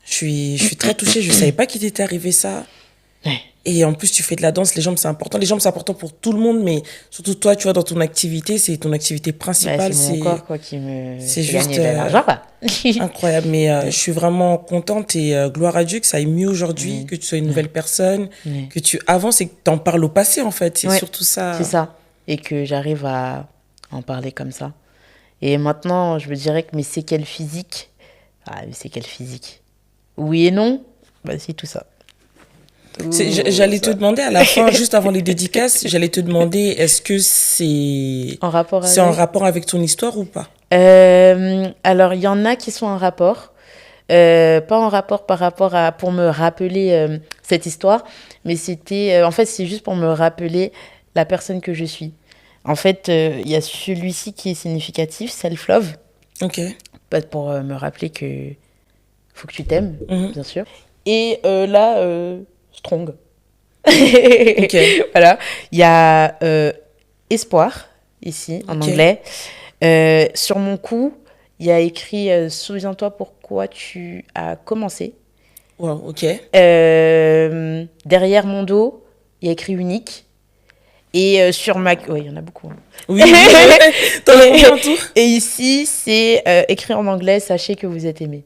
Speaker 2: je suis très touchée, je savais pas qu'il t'était arrivé ça.
Speaker 1: Ouais.
Speaker 2: Et en plus, tu fais de la danse, les jambes, c'est important. Les jambes, c'est important pour tout le monde, mais surtout toi, tu vois, dans ton activité, c'est ton activité principale.
Speaker 1: C'est mon corps, quoi, qui me
Speaker 2: c'est juste
Speaker 1: de l'argent, quoi.
Speaker 2: Incroyable. Mais je suis vraiment contente et gloire à Dieu que ça aille mieux aujourd'hui, que tu sois une nouvelle personne, que tu avances et que tu en parles au passé, en fait. C'est surtout ça.
Speaker 1: C'est ça. Et que j'arrive à en parler comme ça. Et maintenant, je me dirais que mes séquelles physiques... Oui et non, c'est tout ça.
Speaker 2: J'allais te demander à la fin, juste avant les dédicaces, j'allais te demander est-ce que c'est en rapport avec ton histoire ou pas?
Speaker 1: Alors, il y en a qui sont en rapport. Pas en rapport par rapport à... Pour me rappeler cette histoire, mais c'était... en fait, c'est juste pour me rappeler la personne que je suis. En fait, il y a celui-ci qui est significatif, self-love.
Speaker 2: Ok.
Speaker 1: Pour me rappeler que faut que tu t'aimes, bien sûr. Et là, strong.
Speaker 2: Ok.
Speaker 1: Voilà. Il y a espoir, ici, en anglais. Sur mon cou, il y a écrit souviens-toi pourquoi tu as commencé.
Speaker 2: Wow, ok.
Speaker 1: Derrière mon dos, il y a écrit unique. Et sur ma... Oui, il y en a beaucoup. Hein.
Speaker 2: Oui, t'en as combien en tout? Et
Speaker 1: ici, c'est écrit en anglais, sachez que vous êtes aimé.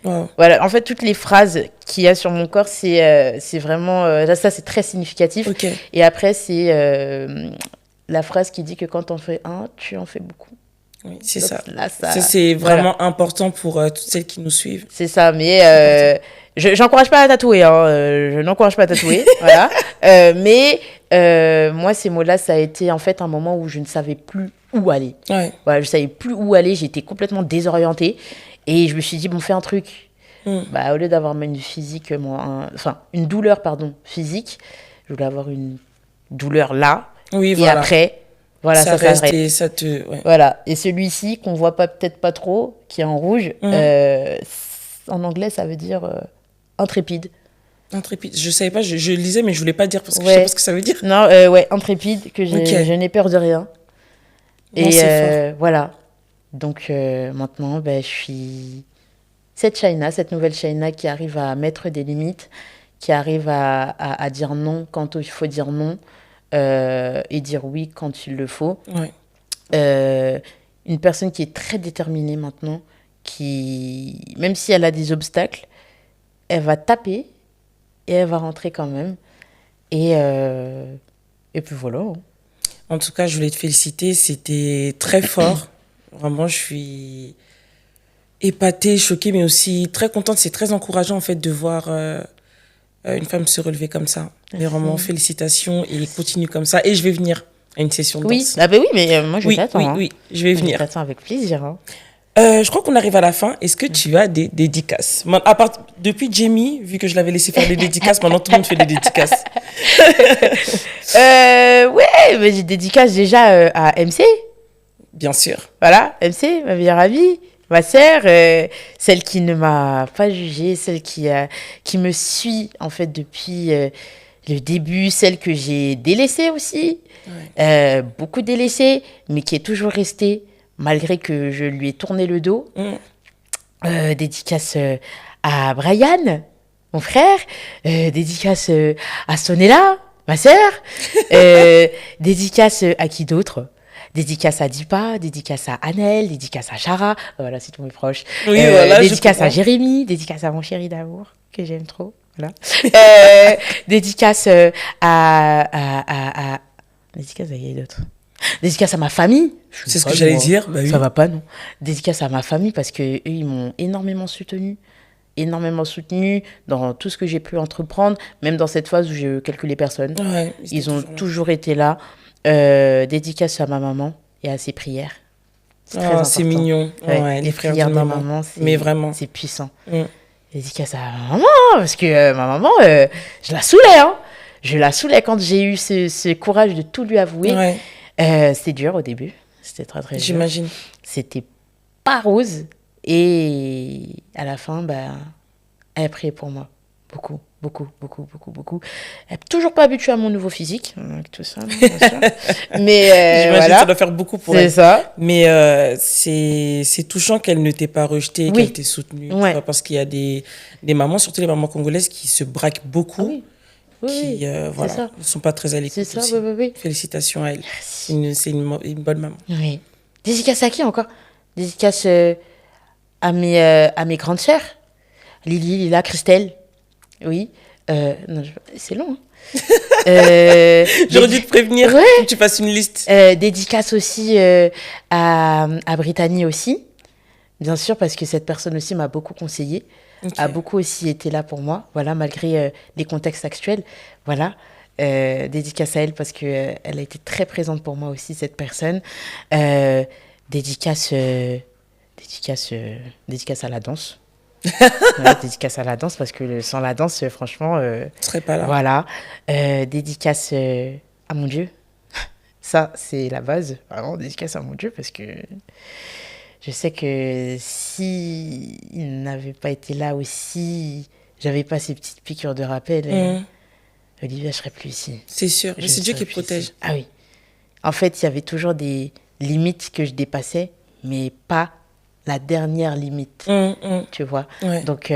Speaker 2: Wow.
Speaker 1: Voilà, en fait, toutes les phrases qu'il y a sur mon corps, c'est vraiment... ça, c'est très significatif.
Speaker 2: Okay.
Speaker 1: Et après, c'est la phrase qui dit que quand on fait un, tu en fais beaucoup.
Speaker 2: Oui, c'est
Speaker 1: Donc,
Speaker 2: ça.
Speaker 1: là,
Speaker 2: Ça, c'est vraiment important pour toutes celles qui nous suivent.
Speaker 1: C'est ça, mais j'encourage pas à tatouer, hein, je n'encourage pas à tatouer, voilà. Mais moi, ces mots-là, ça a été en fait un moment où je ne savais plus où aller.
Speaker 2: Ouais.
Speaker 1: Voilà, je savais plus où aller, j'étais complètement désorientée. Et je me suis dit, bon, fais un truc. Bah, au lieu d'avoir une physique, une douleur, pardon, physique, je voulais avoir une douleur là.
Speaker 2: Oui,
Speaker 1: et
Speaker 2: voilà.
Speaker 1: après, voilà,
Speaker 2: ça
Speaker 1: ça
Speaker 2: reste
Speaker 1: s'arrête.
Speaker 2: et ça te... Ouais.
Speaker 1: Voilà. Et celui-ci, qu'on voit peut-être pas trop, qui est en rouge, en anglais, ça veut dire intrépide.
Speaker 2: Intrépide. Je savais pas, je lisais, mais je voulais pas dire parce que je
Speaker 1: Ouais.
Speaker 2: sais pas ce que ça veut dire.
Speaker 1: Non, ouais, intrépide, que
Speaker 2: Ok.
Speaker 1: je n'ai peur de rien.
Speaker 2: Non,
Speaker 1: Et
Speaker 2: c'est fort.
Speaker 1: voilà. Donc maintenant, ben, je suis cette nouvelle Shaina qui arrive à mettre des limites, qui arrive à dire non quand il faut dire non, et dire oui quand il le faut.
Speaker 2: Ouais.
Speaker 1: Une personne qui est très déterminée maintenant, qui, même si elle a des obstacles, elle va taper et elle va rentrer quand même. Et puis voilà.
Speaker 2: En tout cas, je voulais te féliciter. C'était très fort. Vraiment, je suis épatée, choquée, mais aussi très contente. C'est très encourageant, en fait, de voir une femme se relever comme ça. Mais vraiment, félicitations et continue comme ça. Et je vais venir à une session de
Speaker 1: Oui,
Speaker 2: danse.
Speaker 1: ah ben oui, mais moi je t'attends.
Speaker 2: Oui,
Speaker 1: hein.
Speaker 2: oui, je vais
Speaker 1: Je
Speaker 2: venir.
Speaker 1: t'attends avec plaisir. Hein.
Speaker 2: Je crois qu'on arrive à la fin. Est-ce que tu as des dédicaces? Depuis Jamie, vu que je l'avais laissé faire des dédicaces, maintenant tout le monde fait des dédicaces.
Speaker 1: Ouais, mais j'ai dédicace déjà à MC.
Speaker 2: Bien sûr.
Speaker 1: Voilà, MC, ma meilleure amie, ma sœur, celle qui ne m'a pas jugée, celle qui me suit en fait depuis le début, celle que j'ai délaissée aussi, beaucoup délaissée, mais qui est toujours restée malgré que je lui ai tourné le dos. Dédicace à Brian, mon frère, dédicace à Sonella, ma sœur, dédicace à qui d'autre? Dédicace à Dipa, dédicace à Annelle, dédicace à Chara, voilà, c'est tous mes proches.
Speaker 2: Oui, voilà,
Speaker 1: dédicace à Jérémy, dédicace à mon chéri d'amour, que j'aime trop. Voilà. Dédicace à... Dédicace à qui d'autre? Dédicace à ma famille.
Speaker 2: C'est ce que j'allais dire. Bah oui.
Speaker 1: Ça va pas, non. Dédicace à ma famille parce qu'eux, ils m'ont énormément soutenu dans tout ce que j'ai pu entreprendre, même dans cette phase où j'ai calculé personne.
Speaker 2: Ouais,
Speaker 1: ils ont toujours été là. Dédicace à ma maman et à ses prières. C'est très important.
Speaker 2: C'est mignon. Ouais,
Speaker 1: les prières de maman,
Speaker 2: mais vraiment.
Speaker 1: c'est puissant. Dédicace à ma maman, parce que ma maman, je la saoulais. Hein. Je la saoulais quand j'ai eu ce courage de tout lui avouer.
Speaker 2: Ouais.
Speaker 1: C'était dur au début. C'était très, très dur.
Speaker 2: J'imagine.
Speaker 1: C'était pas rose. Et à la fin, elle a prié pour moi. Beaucoup, beaucoup, beaucoup, beaucoup, beaucoup. Elle n'est toujours pas habituée à mon nouveau physique, avec tout ça, bien sûr. Mais
Speaker 2: j'imagine que ça doit faire beaucoup pour elle.
Speaker 1: C'est ça.
Speaker 2: Mais c'est touchant qu'elle ne t'ait pas rejetée, qu'elle t'ait soutenue.
Speaker 1: Ouais.
Speaker 2: Tu vois, parce qu'il y a des mamans, surtout les mamans congolaises, qui se braquent beaucoup.
Speaker 1: Oui.
Speaker 2: Qui voilà, ne sont pas très à l'écoute.
Speaker 1: C'est ça,
Speaker 2: aussi.
Speaker 1: oui.
Speaker 2: Félicitations à elle. C'est une bonne maman.
Speaker 1: Oui. Dédicace à qui encore? Dédicace à mes grandes sœurs. Lily, Lila, Christelle. Oui. Non, c'est long. Hein.
Speaker 2: J'aurais dû te prévenir que tu fasses une liste.
Speaker 1: Dédicace aussi à Brittany aussi. Bien sûr, parce que cette personne aussi m'a beaucoup conseillé. A beaucoup aussi été là pour moi, voilà, malgré les contextes actuels, voilà. Dédicace à elle parce que elle a été très présente pour moi aussi, cette personne. Dédicace à la danse. Ouais, dédicace à la danse parce que sans la danse, franchement,
Speaker 2: je serais pas là.
Speaker 1: Voilà. Dédicace à mon Dieu. Ça, c'est la base. Vraiment, dédicace à mon Dieu parce que je sais que si il n'avait pas été là aussi, j'avais pas ces petites piqûres de rappel, Olivia, je serais plus ici.
Speaker 2: C'est sûr, mais c'est Dieu qui protège.
Speaker 1: Ici. Ah oui. En fait, il y avait toujours des limites que je dépassais, mais pas la dernière limite, tu vois.
Speaker 2: Ouais.
Speaker 1: Donc,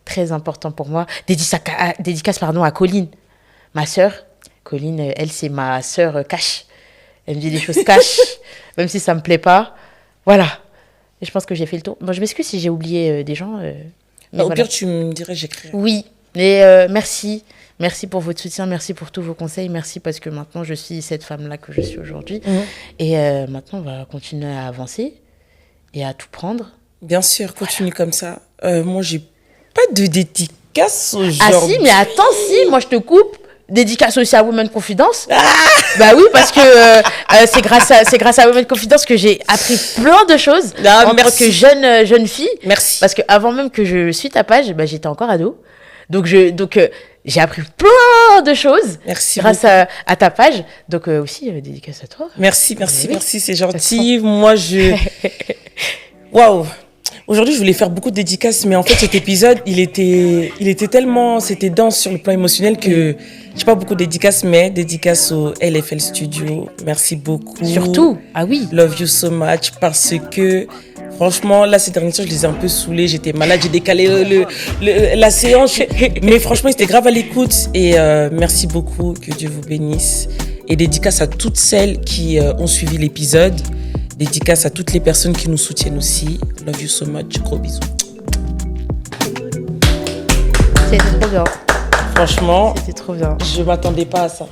Speaker 1: très important pour moi. Dédicace à Colline, ma sœur. Colline, elle, c'est ma sœur cash. Elle me dit des choses cash, même si ça me plaît pas. Voilà. Et je pense que j'ai fait le tour. Bon, je m'excuse si j'ai oublié des gens.
Speaker 2: Au pire, tu me dirais, j'écrirai.
Speaker 1: Oui, mais merci. Merci pour votre soutien, merci pour tous vos conseils, merci parce que maintenant je suis cette femme-là que je suis aujourd'hui. Et maintenant, on va continuer à avancer. et à tout prendre.
Speaker 2: Bien sûr, continue comme ça. Moi, j'ai pas de dédicace aujourd'hui.
Speaker 1: Ah si, mais attends, si, moi je te coupe. Dédicace aussi à Women Confidence. Bah oui, parce que c'est grâce à Women Confidence que j'ai appris plein de choses en tant que jeune fille.
Speaker 2: Merci.
Speaker 1: Parce que avant même que je suis ta page, bah, j'étais encore ado. Donc j'ai appris plein de choses grâce à ta page. Donc aussi dédicace à toi.
Speaker 2: Merci, c'est gentil. Moi waouh. Aujourd'hui, je voulais faire beaucoup de dédicaces, mais en fait, cet épisode, il était tellement, c'était dense sur le plan émotionnel que j'ai pas beaucoup de dédicaces, mais dédicaces au LFL Studio. Merci beaucoup.
Speaker 1: Surtout, ah oui.
Speaker 2: Love you so much, parce que franchement, là, ces derniers temps, je les ai un peu saoulés. J'étais malade, j'ai décalé la séance, mais franchement, c'était grave à l'écoute. Et merci beaucoup, que Dieu vous bénisse. Et dédicace à toutes celles qui ont suivi l'épisode. Dédicace à toutes les personnes qui nous soutiennent aussi. Love you so much. Gros bisous.
Speaker 1: C'était trop bien.
Speaker 2: Franchement,
Speaker 1: c'était trop bien.
Speaker 2: Je m'attendais pas à ça.